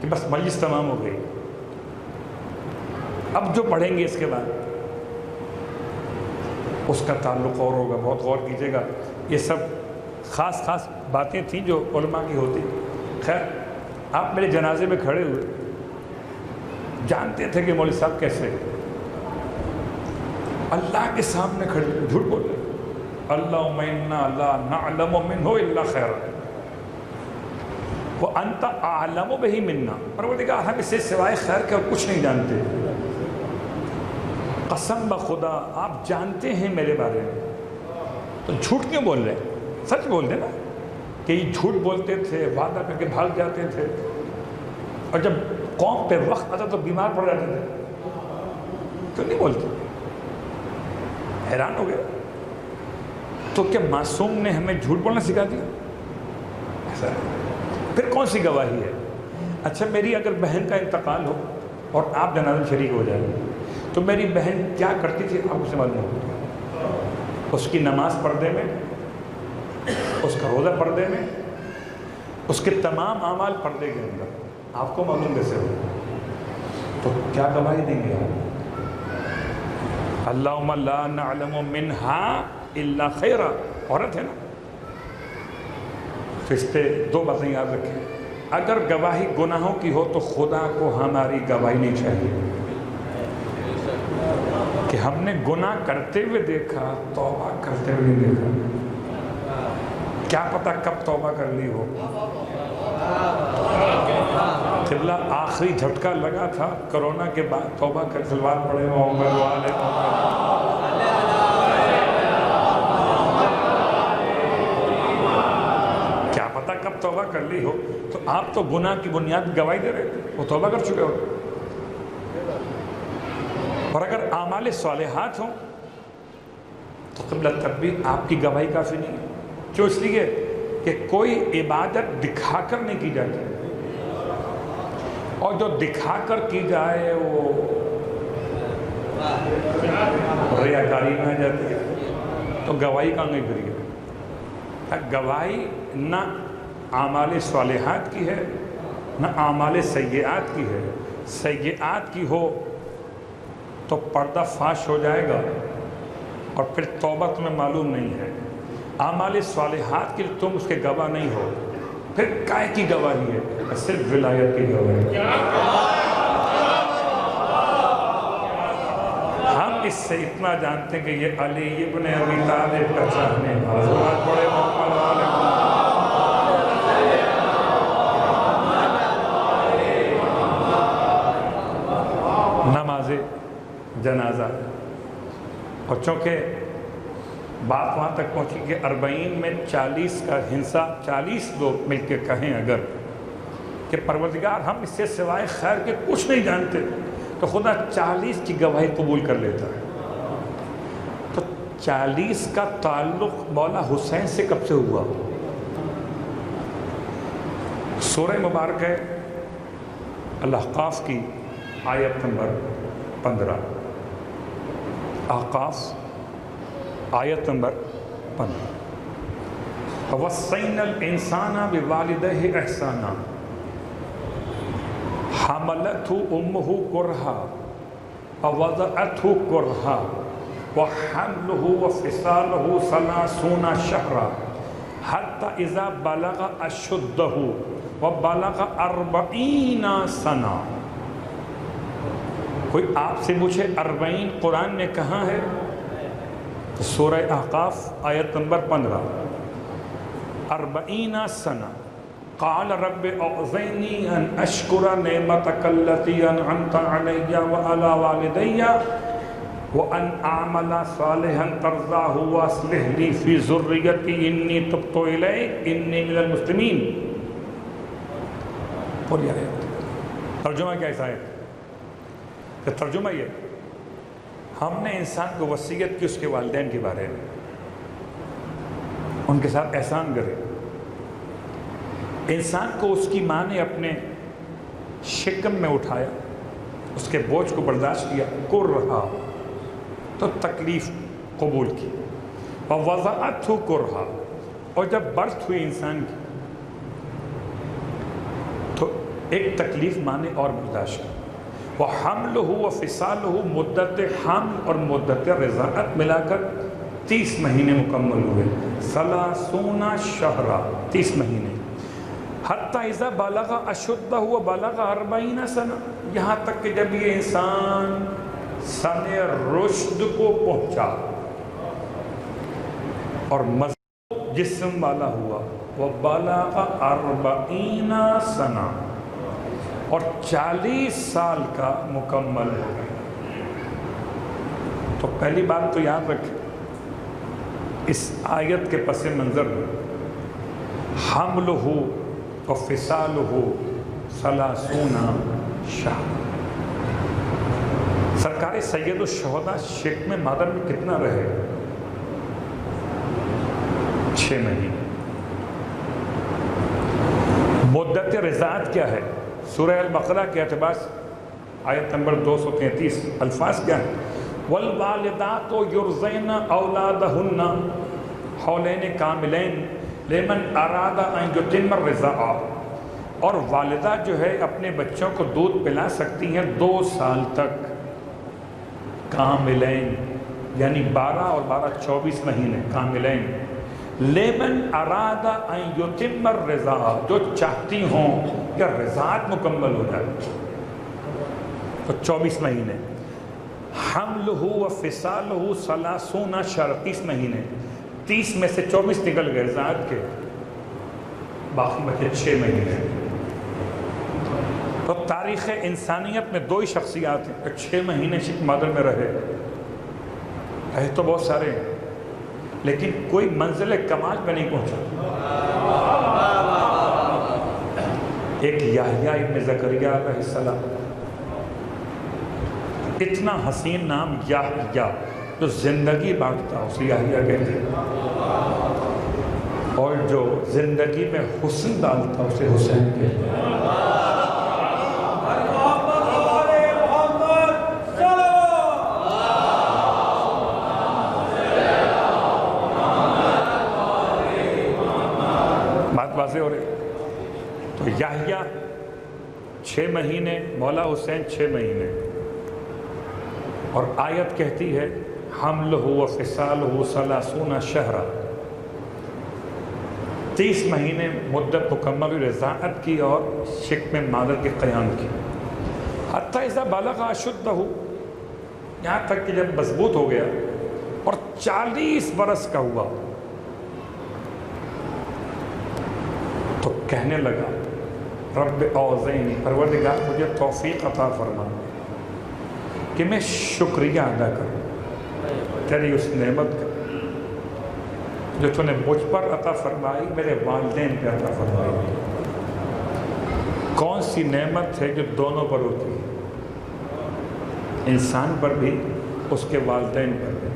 کہ بس مجلس تمام ہو گئی, اب جو پڑھیں گے اس کے بعد اس کا تعلق اور ہوگا. بہت غور کیجیے گا, یہ سب خاص خاص باتیں تھیں جو علماء کی ہوتی. خیر, آپ میرے جنازے میں کھڑے ہوئے, جانتے تھے کہ مولوی صاحب کیسے اللہ کے سامنے کھڑے, جھوٹ بول رہے. اللہم انا لا نعلم منہ الا خیرا وانت اعلم بہ منا. پروردگار ہم اسے سوائے خیر کے اور کچھ نہیں جانتے. قسم بخدا آپ جانتے ہیں میرے بارے میں, تو جھوٹ کیوں بول رہے ہیں؟ سچ بول دیں نا کہ یہ جھوٹ بولتے تھے, وعدہ کر کے بھاگ جاتے تھے, اور جب قوم پہ وقت آتا تو بیمار پڑ جاتے تھے. کیوں نہیں بولتے؟ حیران ہو گئے. تو کیا معصوم نے ہمیں جھوٹ بولنا سکھا دیا؟ ایسا پھر کون سی گواہی ہے؟ اچھا, میری اگر بہن کا انتقال ہو اور آپ جنازے میں شریک ہو جائیں, تو میری بہن کیا کرتی تھی آپ سے معلوم ہو؟ اس کی نماز پردے میں, اس کا روزہ پردے میں, اس کے تمام اعمال پردے کے اندر, آپ کو معلوم کیسے ہو؟ تو کیا گواہی دیں گے آپ؟ اللہم لا نعلم منہا الا خیرا. عورت ہے نا, تو اس پہ دو باتیں یاد رکھیں. اگر گواہی گناہوں کی ہو تو خدا کو ہماری گواہی نہیں چاہیے کہ ہم نے گناہ کرتے ہوئے دیکھا, توبہ کرتے ہوئے نہیں دیکھا. کیا پتہ کب توبہ کر لی ہو. قبلہ آخری جھٹکا لگا تھا کرونا کے بعد, توبہ کر سلوار پڑے محمد والے کیا پتہ کب توبہ کر لی ہو. تو آپ تو گناہ کی بنیاد گواہی دے رہے تھے, وہ توبہ کر چکے ہو. اور اگر اعمال صالحات ہوں تو قبلہ تب بھی آپ کی گواہی کافی نہیں ہے. کیوں؟ اس لیے کہ کوئی عبادت دکھا کر نہیں کی جاتی, اور جو دکھا کر کی جائے وہ ریاکاری میں آ جاتی ہے. تو گواہی کہاں گئی پھر؟ گواہی نہ اعمال صالحات کی ہے نہ اعمال سیئات کی ہے. سیئات کی ہو تو پردہ فاش ہو جائے گا اور پھر توبہ تمہیں معلوم نہیں ہے. اعمال صالحات کے لیے تم اس کے گواہ نہیں ہو, پھر کائے کی گواہی ہے؟ صرف ولایت کی گواہی. ہم اس سے اتنا جانتے ہیں کہ یہ علی ابن ابی طالب کا چاہنے والا. بڑے محمد والے نماز جنازہ. اور چونکہ بات وہاں تک پہنچی کہ 40 میں 40 کا ہنسا, 40 لوگ مل کے کہیں اگر کہ پروردگار ہم اس سے سوائے خیر کے کچھ نہیں جانتے, تو خدا 40 کی گواہی قبول کر لیتا ہے. تو 40 کا تعلق مولا حسین سے کب سے ہوا؟ سورہ مبارک ہے الاحقاف کی آیت نمبر 15. احقاف آیت نمبر 15. وَوَصَّيْنَا الْإِنسَانَ بِوَالِدَيْهِ إِحْسَانًا حَمَلَتْهُ أُمُّهُ كُرْهًا وَوَضَعَتْهُ كُرْهًا وَحَمْلُهُ وَفِصَالُهُ 30 شَهْرًا حَتَّى إِذَا بَلَغَ أَشُدَّهُ وَبَلَغَ 40 سَنَةً. کوئی آپ سے پوچھے 40 قرآن میں کہاں ہے؟ سورہ احقاف آیت نمبر 15. 40 سنہ. قال رب اوزعنی ان اشکر نعمتک التی انعمت علی وعلی والدی وان اعمل صالحا ترضاه واصلح لی فی ذریتی انی تبت الیک انی من المسلمین. پوری آیت. ترجمہ کیا ہے؟ ترجمہ یہ، ہم نے انسان کو وصیت کی اس کے والدین کے بارے میں، ان کے ساتھ احسان کرے. انسان کو اس کی ماں نے اپنے شکم میں اٹھایا، اس کے بوجھ کو برداشت کیا، کر رہا تو تکلیف قبول کی. وَوَضَعَتْهُ كُرْهًا، اور جب برتھ ہوئی انسان کی تو ایک تکلیف ماں نے اور برداشت کی. وَحَمْلُهُ وَفِصَالُهُ، مدت حمل اور مدت رضاعت ملا کر 30 مہینے مکمل ہوئے. 30 شہرا، 30 مہینے. حتیٰ اذا بلغ اشدہ وبلغ 40 سنہ، یہاں تک کہ جب یہ انسان سن رشد کو پہنچا اور مضبوط جسم والا ہوا. وبلغ 40 سنہ، اور 40 سال کا مکمل ہو گیا. تو پہلی بات تو یاد رکھیں، اس آیت کے پس منظر میں حملہ وفصالہ 30 شہر. سرکار سید الشہداء شکم مادر میں کتنا رہے؟ 6 مہینے. مدت رضاعت کیا ہے؟ سورہ البقرہ کے اعتبار سے آیت نمبر 233 الفاظ کیا ہیں؟ والوالدات یرضعن اولادہن حولین کاملین لمن اراد ان یتم الرضاعہ. اور والدہ جو ہے اپنے بچوں کو دودھ پلا سکتی ہیں 2 سال تک کاملین، یعنی 12 اور 12 24 مہینے کاملین. لیمن ارادہ ان یتم الرضاعہ، جو چاہتی ہوں کہ رضاعت مکمل ہو جائے تو 24 مہینے. حملہ وفصالہ 30 شہر، 30 مہینے. 30 میں سے 24 نکل گئے رضاعت کے، باقی بچے 6 مہینے. تو تاریخ انسانیت میں 2 ہی شخصیات ہیں 6 مہینے شکم مادر میں رہے تو بہت سارے ہیں، لیکن کوئی منزل کمال پہ نہیں پہنچا. ایک یحییٰ ابن زکریا علیہ السلام، اتنا حسین نام یحییٰ، جو زندگی بانٹتا اسے یحییٰ کہتے ہیں، اور جو زندگی میں حسن ڈالتا اسے حسین کہتے ہیں. ہو رہے تو یحییٰ 6 مہینے، مولا حسین 6 مہینے. اور آیت کہتی ہے حملہ وفصالہ 30 شہرا، 30 مہینے مدت مکمل رضاعت کی اور شکم مادر کے قیام کی. حتیٰ اذا بلغ اشدہ، یہاں تک کہ جب مضبوط ہو گیا اور 40 برس کا ہوا تو کہنے لگا رب اوزعنی، پروردگار مجھے توفیق عطا فرما کہ میں شکریہ ادا کروں تیری اس نعمت کا جو تو نے مجھ پر عطا فرمائی، میرے والدین پہ عطا فرمائی. کون سی نعمت ہے جو دونوں پر ہوتی ہے؟ انسان پر بھی، اس کے والدین پر بھی.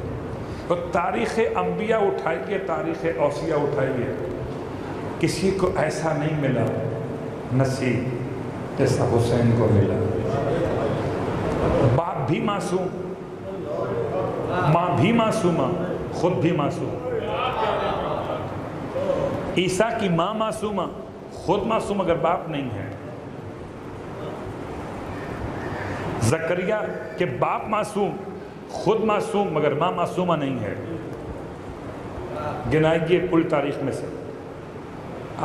تو تاریخ انبیاء اٹھائیے، تاریخ اوصیاء اٹھائیے، کسی کو ایسا نہیں ملا نصیب جیسا حسین کو ملا. باپ بھی معصوم، ماں بھی معصومہ، خود بھی معصوم۔ عیسیٰ کی ماں معصومہ، خود معصوم اگر باپ نہیں ہے۔ زکریا کے باپ معصوم، خود معصوم مگر ماں معصومہ نہیں ہے۔ گنائیے کل تاریخ میں سے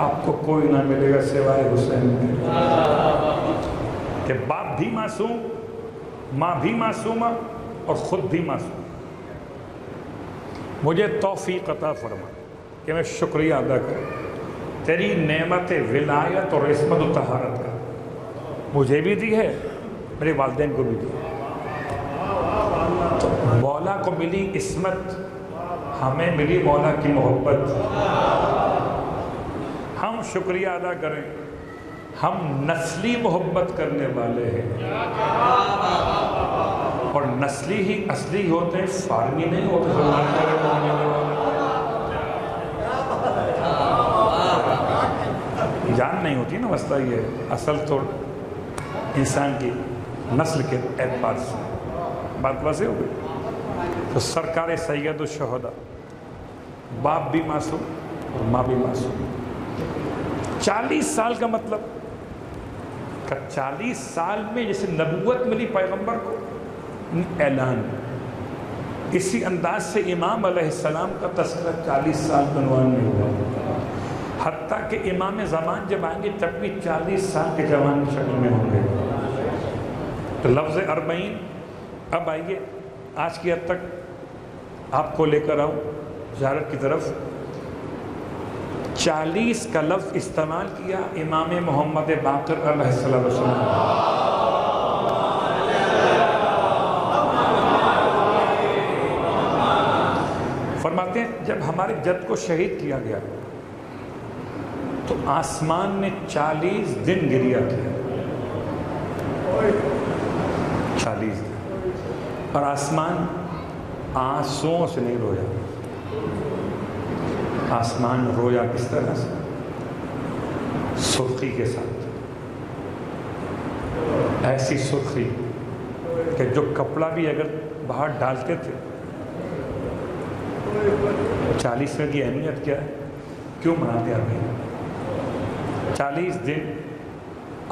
آپ کو کوئی نہ ملے گا سوائے حسین کہ باپ بھی معصوم، ماں بھی معصومہ اور خود بھی معصوم۔ مجھے توفیق عطا فرما کہ میں شکریہ ادا کروں تیری نعمت ولایت اور عصمت و طہارت کا، مجھے بھی دی ہے، میرے والدین کو بھی دی ہے۔ مولا کو ملی عصمت، ہمیں ملی مولا کی محبت۔ ہم شکریہ ادا کریں، ہم نسلی محبت کرنے والے ہیں، اور نسلی ہی اصلی ہوتے ہیں، فارمی نہیں ہوتے۔ جان نہیں ہوتی نا، مسئلہ یہ ہے، اصل تو انسان کی نسل کے اعتبار سے بات واضح ہو گئی۔ تو سرکار سید الشہداء، باپ بھی معصوم اور ماں بھی معصوم۔ 40 سال کا مطلب کہ 40 سال میں جیسے نبوت ملی پیغمبر کو، اعلان اسی انداز سے امام علیہ السلام کا تذکرہ 40 سال کے عنوان میں ہوا، حتیٰ کہ امام زمان جب آئیں گے تب بھی 40 سال کے جوان کی شکل میں ہوں گے۔ تو لفظ 40، اب آئیے آج کی حد تک آپ کو لے کر آؤں زیارت کی طرف۔ 40 کا لفظ استعمال کیا امام محمد باقر علیہ السلام۔ فرماتے ہیں جب ہمارے جد کو شہید کیا گیا تو آسمان نے 40 دن گریہ کیا، 40 دن، اور آسمان آنسوؤں سے نہیں رویا۔ آسمان رویا کس طرح سے؟ سرخی کے ساتھ، ایسی سرخی کہ جو کپڑا بھی اگر باہر ڈالتے تھے۔ 40 کی اہمیت کیا ہے، کیوں مناتے ہیں؟ 40 دن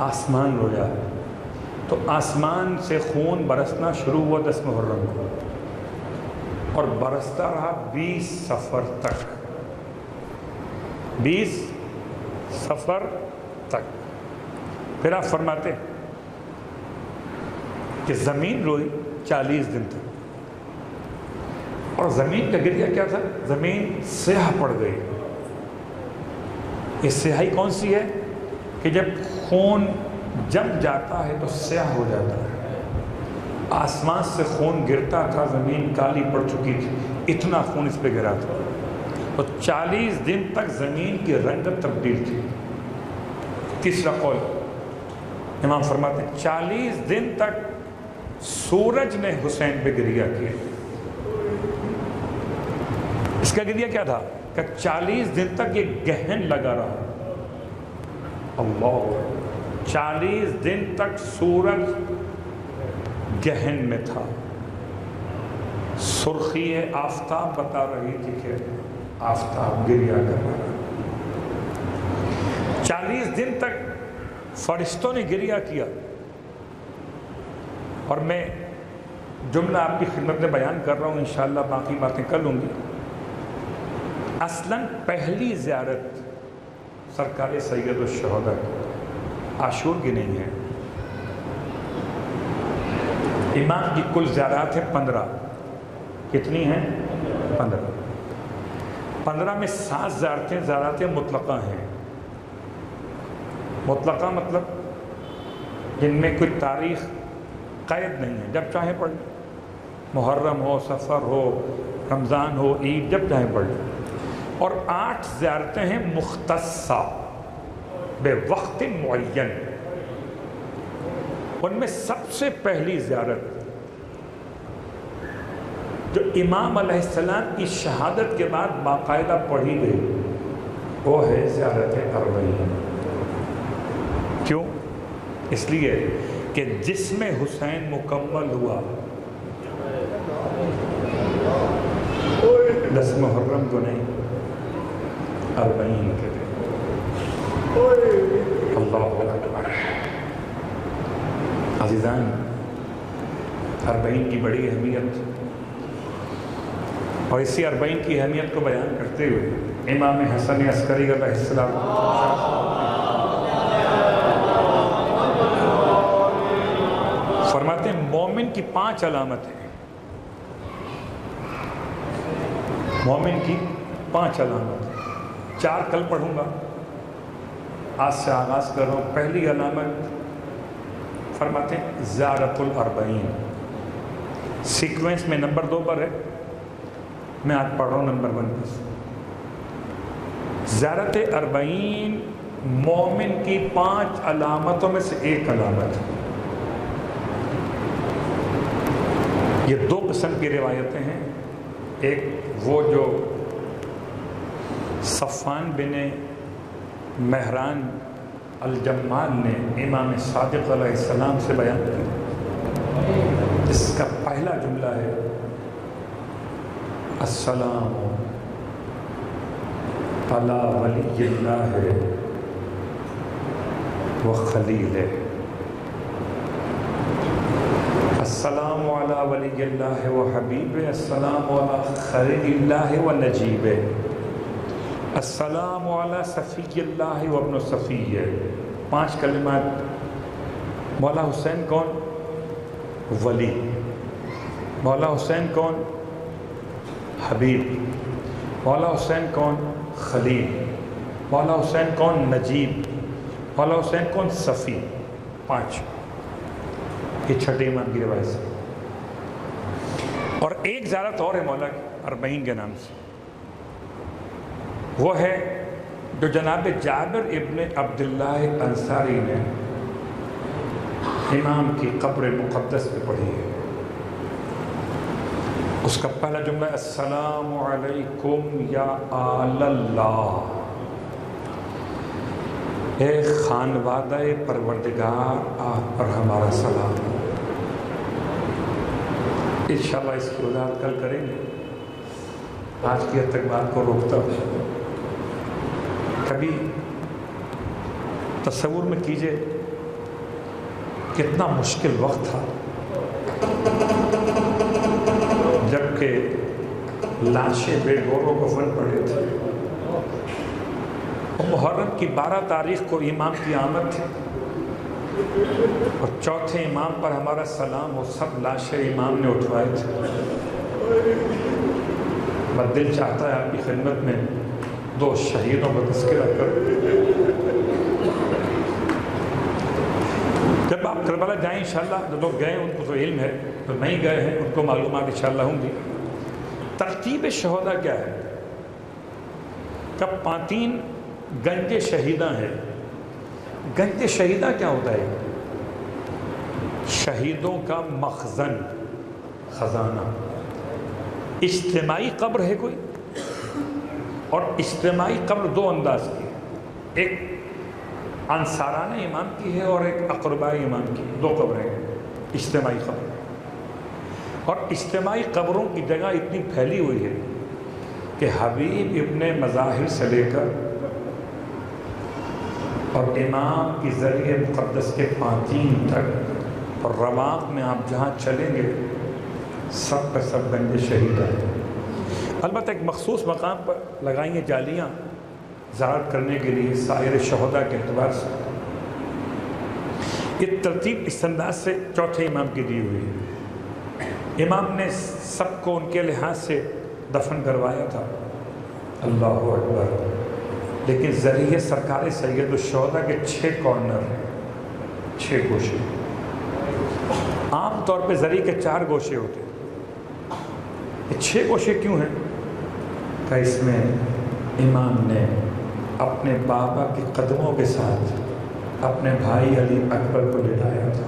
آسمان رویا، تو آسمان سے خون برسنا شروع ہوا 10 محرم کو، اور برستا رہا 20 صفر تک، 20 صفر تک۔ پھر آپ فرماتے ہیں کہ زمین روئی 40 دن تک، اور زمین کا گریہ کیا تھا؟ زمین سیاہ پڑ گئی۔ یہ سیاہی کون سی ہے؟ کہ جب خون جم جاتا ہے تو سیاہ ہو جاتا ہے۔ آسمان سے خون گرتا تھا، زمین کالی پڑ چکی تھی، اتنا خون اس پہ گرا تھا۔ تو 40 دن تک زمین کی رنگت تبدیل تھی۔ تیسرا قول امام فرماتے ہیں 40 دن تک سورج نے حسین پہ گریہ کیا۔ اس کا گریہ کیا تھا کہ 40 دن تک یہ گہن لگا رہا۔ اللہ، 40 دن تک سورج گہن میں تھا، سرخی آفتاب بتا رہی تھی کہ آفتاب گریہ کر رہا۔ 40 دن تک فرشتوں نے گریہ کیا، اور میں جملہ آپ کی خدمت میں بیان کر رہا ہوں، انشاءاللہ باقی باتیں کر لوں گی۔ اصلاً پہلی زیارت سرکار سید الشہداء عاشور کی نہیں ہے۔ امام کی کل زیارات ہیں 15۔ کتنی ہیں؟ 15۔ 15 میں 7 زیارتیں مطلقہ ہیں۔ مطلقہ مطلب جن میں کوئی تاریخ قید نہیں ہے، جب چاہیں پڑھ لیں، محرم ہو، سفر ہو، رمضان ہو، عید، جب چاہیں پڑھ لیں۔ اور 8 زیارتیں ہیں مختصہ بے وقت معین۔ ان میں سب سے پہلی زیارت جو امام علیہ السلام کی شہادت کے بعد باقاعدہ پڑھی گئی وہ ہے زیارت اربعین۔ کیوں؟ اس لیے کہ جس میں حسین مکمل ہوا اللہ اکبر۔ عزیزان، 40 کی بڑی اہمیت، اور اسی 40 کی اہمیت کو بیان کرتے ہوئے امام حسن عسکری علیہ السلام فرماتے ہیں مومن کی 5 علامتیں، مومن کی 5 علامتیں، 4 کل پڑھوں گا، آج سے آغاز کر رہا ہوں۔ پہلی علامت فرماتے ہیں زیارت ال40، سیکوینس میں نمبر 2 پر ہے، میں آج پڑھ رہا ہوں نمبر 1 پر۔ زیارت 40 مومن کی 5 علامتوں میں سے ایک علامت ہے۔ یہ 2 قسم کی روایتیں ہیں، ایک وہ جو صفوان بن مہران الجمال نے امام صادق علیہ السلام سے بیان کی، جس کا پہلا جملہ ہے السلام علی ولی اللہ و خلیل، السلام علی ولی اللہ و حبیب، السلام علی خلیل اللہ و نجیب، السلام علی صفی اللہ و ابن صفی۔ 5 کلمات۔ مولا حسین کون؟ ولی۔ مولا حسین کون؟ حبیب۔ مولا حسین کون؟ خلیل۔ مولا حسین کون؟ نجیب۔ مولا حسین کون؟ صفی۔ 5، یہ چھٹے امام کی روایت سے۔ اور ایک زیارت اور ہے مولا کی 40 کے نام سے، وہ ہے جو جناب جابر ابن عبداللہ انصاری نے امام کی قبر مقدس پہ پڑھی ہے۔ اس کا پہلا جملہ ہے السلام علیکم یا آل اللہ، اے خانوادہ پروردگار آپ پر ہمارا سلام۔ انشاءاللہ اس کی وضاحت کل کریں گے، آج کی حد تک بات کو روکتا ہوں۔ کبھی تصور میں کیجئے کتنا مشکل وقت تھا جبکہ لاشیں بے گورو کفن پڑے تھے، اور محرم کی 12 تاریخ کو امام کی آمد تھی، اور چوتھے امام پر ہمارا سلام، وہ سب لاشیں امام نے اٹھوائے تھے۔ بس دل چاہتا ہے آپ کی خدمت میں 2 شہیدوں کا تذکرہ کروں۔ جب آپ کربلا جائیں انشاءاللہ، جو لوگ گئے ان کو تو علم ہے، جو نہیں گئے ہیں ان کو معلومات انشاءاللہ ہوں گی۔ ترتیب شہداء کیا ہے؟ کب 5 گنج شہیداں ہیں۔ گنج شہیداں کیا ہوتا ہے؟ شہیدوں کا مخزن، خزانہ۔ اجتماعی قبر ہے کوئی، اور اجتماعی قبر 2 انداز کی، ایک انصارانہ امام کی ہے اور ایک اقربائی امام کی، 2 قبریں ہیں اجتماعی قبر۔ اور اجتماعی قبروں کی جگہ اتنی پھیلی ہوئی ہے کہ حبیب ابن مظاہر سے لے کر اور امام کی ذریعہ مقدس کے 5 تک، اور رواق میں آپ جہاں چلیں گے سب کا سب گنج شہید ہیں۔ البتہ ایک مخصوص مقام پر لگائی ہیں جالیاں زیارت کرنے کے لیے سائر شہداء کے اعتبار سے۔ یہ ترتیب اس انداز سے چوتھے امام کی دی ہوئی ہے۔ امام نے سب کو ان کے لحاظ سے دفن کروایا تھا، اللہ اکبر، لیکن ذریعے سرکار سید الشہداء کے 6 کارنر ہیں، 6 گوشے۔ عام طور پہ ذریعے کے 4 گوشے ہوتے ہیں، یہ 6 گوشے کیوں ہیں؟ کہ اس میں امام نے اپنے بابا کے قدموں کے ساتھ اپنے بھائی علی اکبر کو لٹایا تھا۔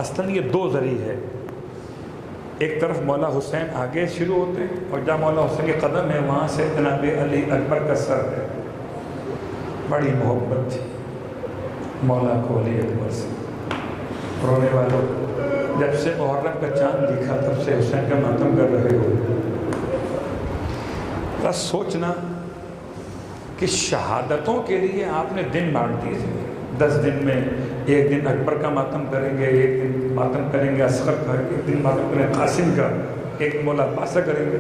اصلاً یہ 2 ذریعے ہے، ایک طرف مولا حسین آگے شروع ہوتے ہیں، اور جہاں مولا حسین کے قدم ہے وہاں سے جناب علی اکبر کا سر ہے۔ بڑی محبت تھی مولا کو علی اکبر سے۔ رونے والوں، جب سے محرم کا چاند دکھا تب سے حسین کا ماتم کر رہے ہو۔ بس سوچنا کہ شہادتوں کے لیے آپ نے دن بانٹ دیے تھے. 10 دن میں ایک دن اکبر کا ماتم کریں گے، ایک دن ماتم کریں گے اصغر کا، ایک دن ماتم کریں گے قاسم کا، ایک مولا عباس کریں گے.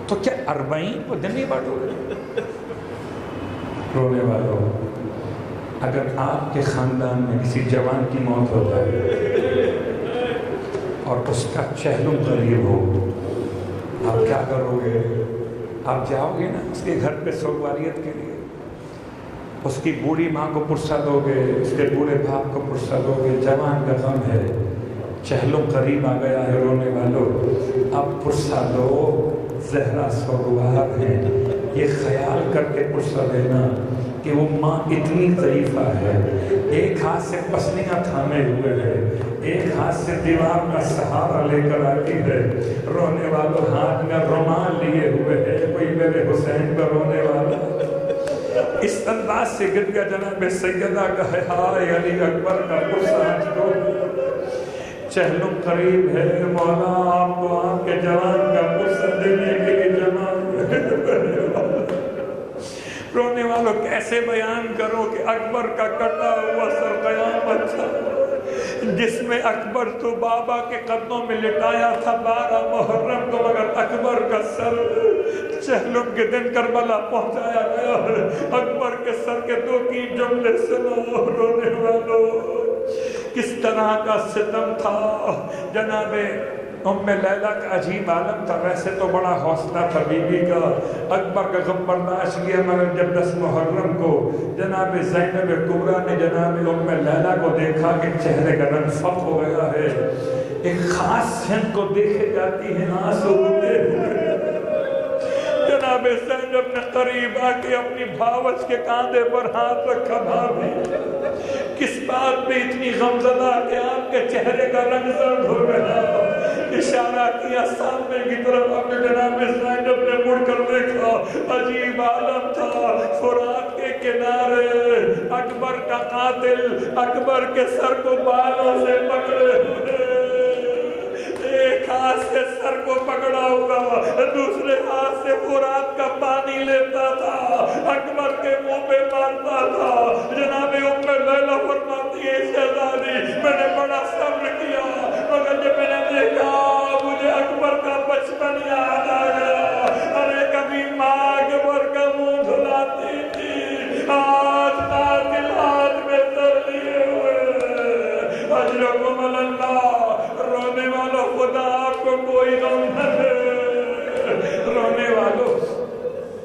تو کیا 40 کو دن نہیں بانٹو گے؟ رونے والوں، اگر آپ کے خاندان میں کسی جوان کی موت ہو جائے اور اس کا چہلم قریب ہو، آپ کیا کرو گے؟ آپ جاؤ گے نا اس کے گھر پہ سوگواریت کے لیے، اس کی بوڑھی ماں کو پرسہ دو گے، اس کے بوڑھے باپ کو پرسہ دو گے. جوان کا غم ہے، چہلم قریب آ گیا ہے. رونے والوں، اب پرسہ دو، زہرا سوگوار ہے. یہ خیال کر کے پرسہ دینا کہ وہ ماں اتنی ضعیفہ ہے، ایک ہاتھ سے پسلیاں تھامے ہوئے ہے، ایک ہاتھ سے دیوار کا سہارا لے کر آتی ہے. رونے والوں، ہاتھ میں رومال لیے ہوئے ہے. کوئی میرے حسین پر رونے والا اس انداز سے گر گیا جناب سیدہ کا ہے، ہائے علی اکبر کا پرسہ دو. چہلم قریب ہے، مولا آپ کو آپ کے جوان کا پرسہ دینے کے لیے جوان. رونے والوں، کیسے بیان کرو کہ اکبر کا کٹا ہوا سر قیامت تھا، جس میں اکبر تو بابا کے قدموں میں لٹایا تھا 12 محرم کو، مگر اکبر کا سر چہلم کے دن کربلا پہنچایا گیا ہے. اکبر کے سر کے 2 جملے سنو. رونے والوں، کس طرح کا ستم تھا. جناب ام لیلہ کا عجیب عالم تھا. ویسے تو بڑا حوصلہ تھا بی بی کا، اکبر کا غم برداشت کیا، مگر جب 10 محرم کو جناب زینب کبریٰ نے جناب ام لیلہ کو دیکھا کہ چہرے کا رنگ فق ہو گیا ہے، ایک خاص سمت کو دیکھے جاتی ہے آنسو ہوتے ہوئے. جناب زینب نے قریب آ کے اپنی بھاوچ کے کاندھے پر ہاتھ رکھا. بھابھی، کس بات پہ اتنی غمزدہ کہ آپ کے چہرے کا رنگ زرد ہو گیا؟ اشارہ کیا سامنے کی طرف. اپنے جناب زینب نے مڑ کر دیکھا، عجیب عالم تھا. فرات کے کنارے اکبر کا قاتل اکبر کے سر کو بالوں سے پکڑے ہوئے، ایک ہاتھ سے سر کو پکڑا ہوگا، دوسرے ہاتھ سے فرات کا پانی لیتا تھا، اکبر کے منہ پہ مارتا تھا. جناب ام لیلہ فرماتی ہے، شہزادی میں نے بڑا صبر کیا، مگر جب میں نے دیکھا مجھے اکبر کا بچپن یاد آ گیا. ارے کبھی ماں اکبر کا منہ دھلاتی تھی، آج قاتل ہاتھ میں سر لیے ہوئے. اجرکم اللہ. رونے والوں، خدا آپ کو کوئی غم نہ دے. رونے والوں،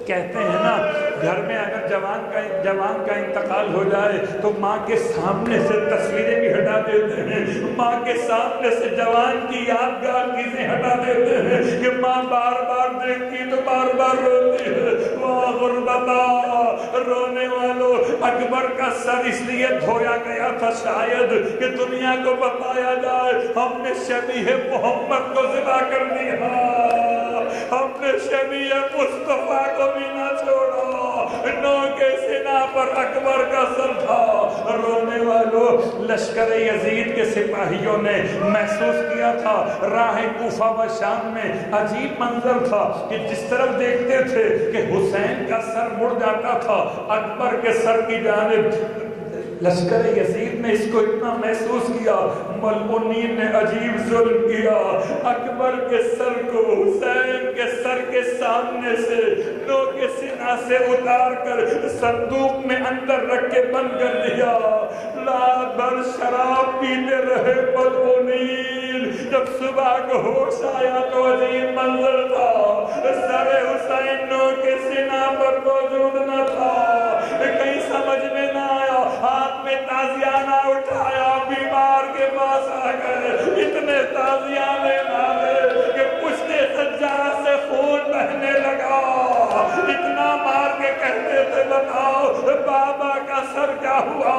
کہتے ہیں نا گھر میں اگر جوان کا انتقال ہو جائے تو ماں کے سامنے سے تصویریں بھی ہٹا دیتے ہیں، ماں کے سامنے سے جوان کی یادگار چیزیں ہٹا دیتے ہیں کہ ماں بار بار دیکھتی تو بار بار روتی ہے. واہ غربتا. رونے والوں، اکبر کا سر اس لیے دھویا گیا تھا شاید کہ دنیا کو بتایا جائے ہم نے شبیہ محمد کو ذبح کر دیا، ہم نے شبیہ مصطفیٰ کو بھی نہ چھوڑا. نو کے سینہ پر اکبر کا سر تھا. رونے والوں، لشکر یزید کے سپاہیوں نے محسوس کیا تھا راہ کوفہ و شام میں عجیب منظر تھا کہ جس طرف دیکھتے تھے کہ حسین کا سر مڑ جاتا تھا اکبر کے سر کی جانب. لشکر یزید نے اس کو اتنا محسوس کیا، ملعونین نے عجیب ظلم کیا. اکبر کے سر کو حسین کے سر کے سامنے سے نو کے سینہ سے اتار کر صندوق میں اندر رکھ کے بند کر دیا. رات بھر شراب پیتے رہے ملعونین. جب صبح کو ہوش آیا تو عجیب منظر تھا، سر حسین نو کے سینہ پر موجود نہ تھا. کہیں سمجھ میں نہ آیا، ہاتھ میں تازیانہ اٹھایا، بیمار کے پاس آ گئے، اتنے تازیانے ڈالے کہ پشت سجادہ سے خون بہنے لگا. اتنا مار کے کہتے تھے بتاؤ بابا کا سر کیا ہوا.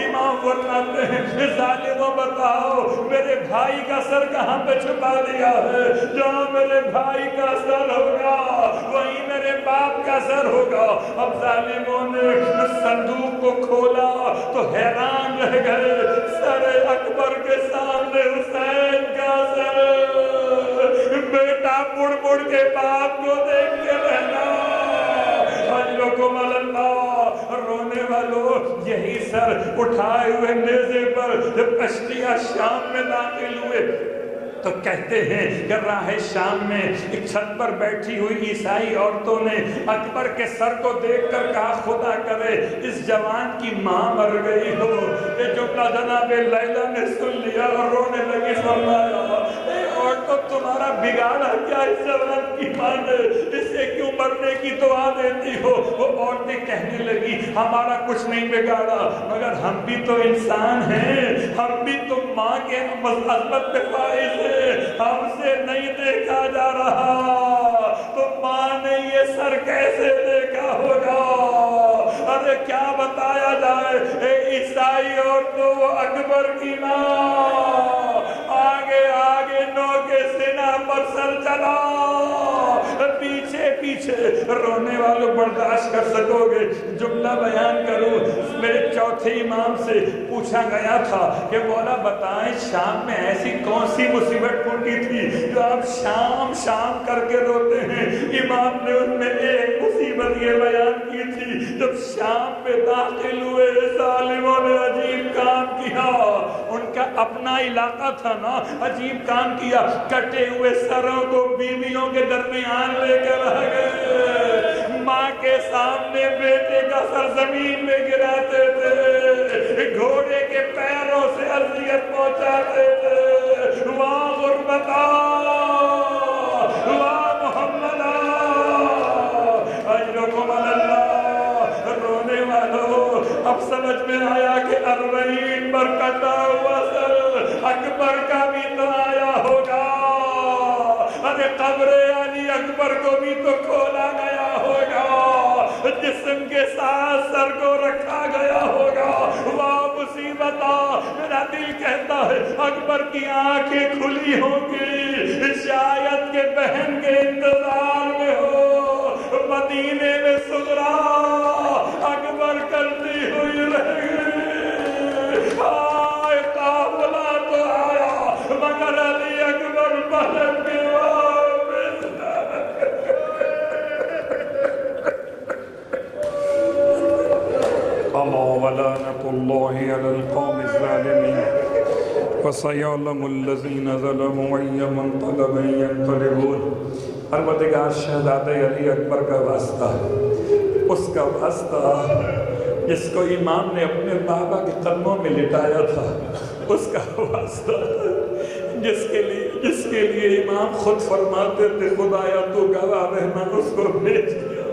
امام فرماتے ہیں ظالموں بتاؤ میرے بھائی کا سر کہاں پہ چھپا دیا ہے. جہاں میرے بھائی کا سر ہوگا وہیں میرے باپ کا سر ہوگا. اب ظالموں نے صندوق کو کھولا تو حیران رہ گئے، سر اکبر کے سامنے حسین کا سر. بیٹا مڑ مڑ کے باپ کو دیکھتے رہنا. حجرکم والوں یہی سر اٹھائے ہوئے نیزے پر جب اشقیاء شام میں داخل ہوئے تو کہتے ہیں کہ راہ شام میں ایک چھت پر بیٹھی ہوئی عیسائی عورتوں نے اکبر کے سر کو دیکھ کر کہا خدا کرے اس جوان کی ماں مر گئی ہو۔ یہ جملہ جناب لیلا نے سن لیا اور رونے لگی، فرمایا اے عورتوں تمہارا بگاڑا کیا اس جوان کی ماں نے، اسے کیوں مرنے کی دعا دیتی ہو؟ وہ عورتیں کہنے لگی ہمارا کچھ نہیں بگاڑا مگر ہم بھی تو انسان ہیں، ہم بھی تو ماں کے عظمت پہ فائز ہیں، ہم سے نہیں دیکھا جا رہا تو ماں نے یہ سر کیسے دیکھا ہوگا؟ ارے کیا بتایا جائے اے عیسائی عورتوں، وہ اکبر کی ماں آگے آگے نو کے سینہ پر سر چلا، پیچھے پیچھے رونے والوں برداشت کر سکو گے جملہ بیان کروں۔ میرے چوتھے امام سے پوچھا گیا تھا کہ مولا بتائیں شام میں ایسی کون سی مصیبت ٹوٹی تھی جو آپ شام شام کر کے روتے ہیں؟ امام نے ان میں ایک مصیبت یہ بیان کی تھی، جب شام میں داخل ہوئے ظالموں نے عجیب کام کیا، ان کا اپنا علاقہ تھا نا، عجیب کام کیا، کٹے ہوئے سروں کو بیویوں کے درمیان لے کر آ گئے، ماں کے سامنے بیٹے کا سر زمین میں گراتے تھے، گھوڑے کے پیروں سے اذیت پہنچاتے تھے، واہ غربتا واہ محمدا اجرکم اللہ۔ رونے والوں اب سمجھ میں آیا کہ 40 پر کٹا ہوا سر اکبر کا بھی تو آیا ہوگا، ارے قبر علی اکبر کو بھی تو کھولا گیا ہوگا، جسم کے ساتھ سر کو رکھا گیا ہوگا، واہ مصیبتا۔ میرا دل کہتا ہے اکبر کی آنکھیں کھلی ہوں گی، شاید کہ بہن کے انتظار میں ہو، مدینے میں سغرا اکبر کرتی ہوئی رہ گئی، آئے قافلہ تو آیا مگر علی اکبر پلٹ کے واپس اللہ ولعنۃ اللہ علی القوم الظالمین فسيعلم الذين ظلموا أي منقلب ينقلبون۔ پروردگار شہزادہ علی اکبر کا واسطہ، اس کا واسطہ جس کو امام نے اپنے بابا کے قدموں میں لٹایا تھا، اس کا واسطہ جس کے لیے امام خود فرماتے تھے خدایا تو گواہ رہنا، اس کو بھیج دیا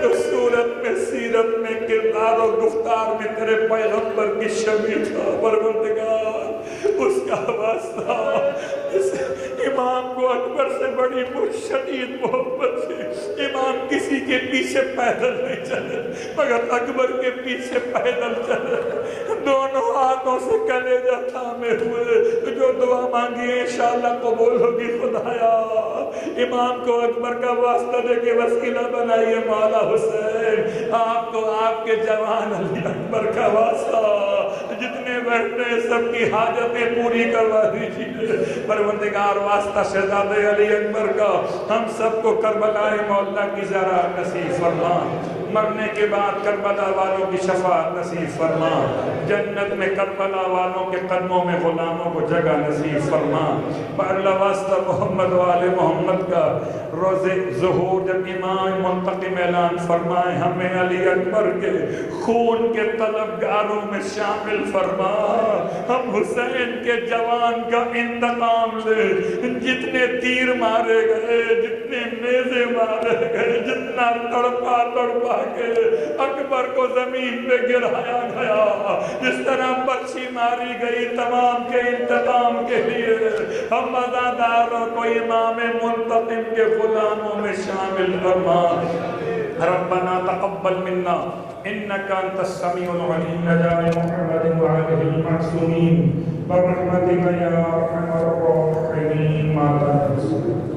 تو صورت میں سیرت میں کردار و گفتار میں تیرے پیغمبر کی شبیہ تھا۔ پروردگار اس کا واسطہ، اس امام کو اکبر سے بڑی شدید محبت تھی، امام کسی کے پیچھے پیدل نہیں چلے مگر اکبر کے پیچھے پیدل چلے، دونوں ہاتھوں سے کلیجہ تھامے ہوئے، جو دعا مانگی انشاءاللہ قبول ہوگی۔ خدایا امام کو اکبر کا واسطہ دے کے وسیلہ بنائیے، مولا حسین آپ کو آپ کے جوان علی اکبر کا واسطہ، جتنے بیٹھے ہیں سب کی حاجتیں پوری کروا دیجیے۔ پروردگار واسطہ شہزادے علی اکبر کا ہم سب کو کربلا مولا کی زیارت نصیب فرما، مرنے کے بعد کربلا والوں کی شفاعت نصیب فرما، جنت میں کربلا والوں کے قدموں میں غلاموں کو جگہ نصیب فرما۔ اللہ واسطہ محمد وآل محمد کا روز ظہور جب امام منتقم اعلان فرمائے ہمیں علی اکبر کے خون کے طلبگاروں میں شامل فرما، ہم حسین کے جوان کا انتقام لے، جتنے تیر مارے گئے، جتنے نیزے مارے گئے، جتنا تڑپا تڑپا کے اکبر کو زمین پہ گرایا گیا، جس طرح برچھی ماری گئی تمام کے انتقام کے لیے، ہم عزاداروں کو امام منتقم کے غلاموں میں شامل فرما۔ ربنا تقبل منا انك انت السميع العليم نجاة محمد وعليه المعصومين برحمتك يا ارحم الراحمين۔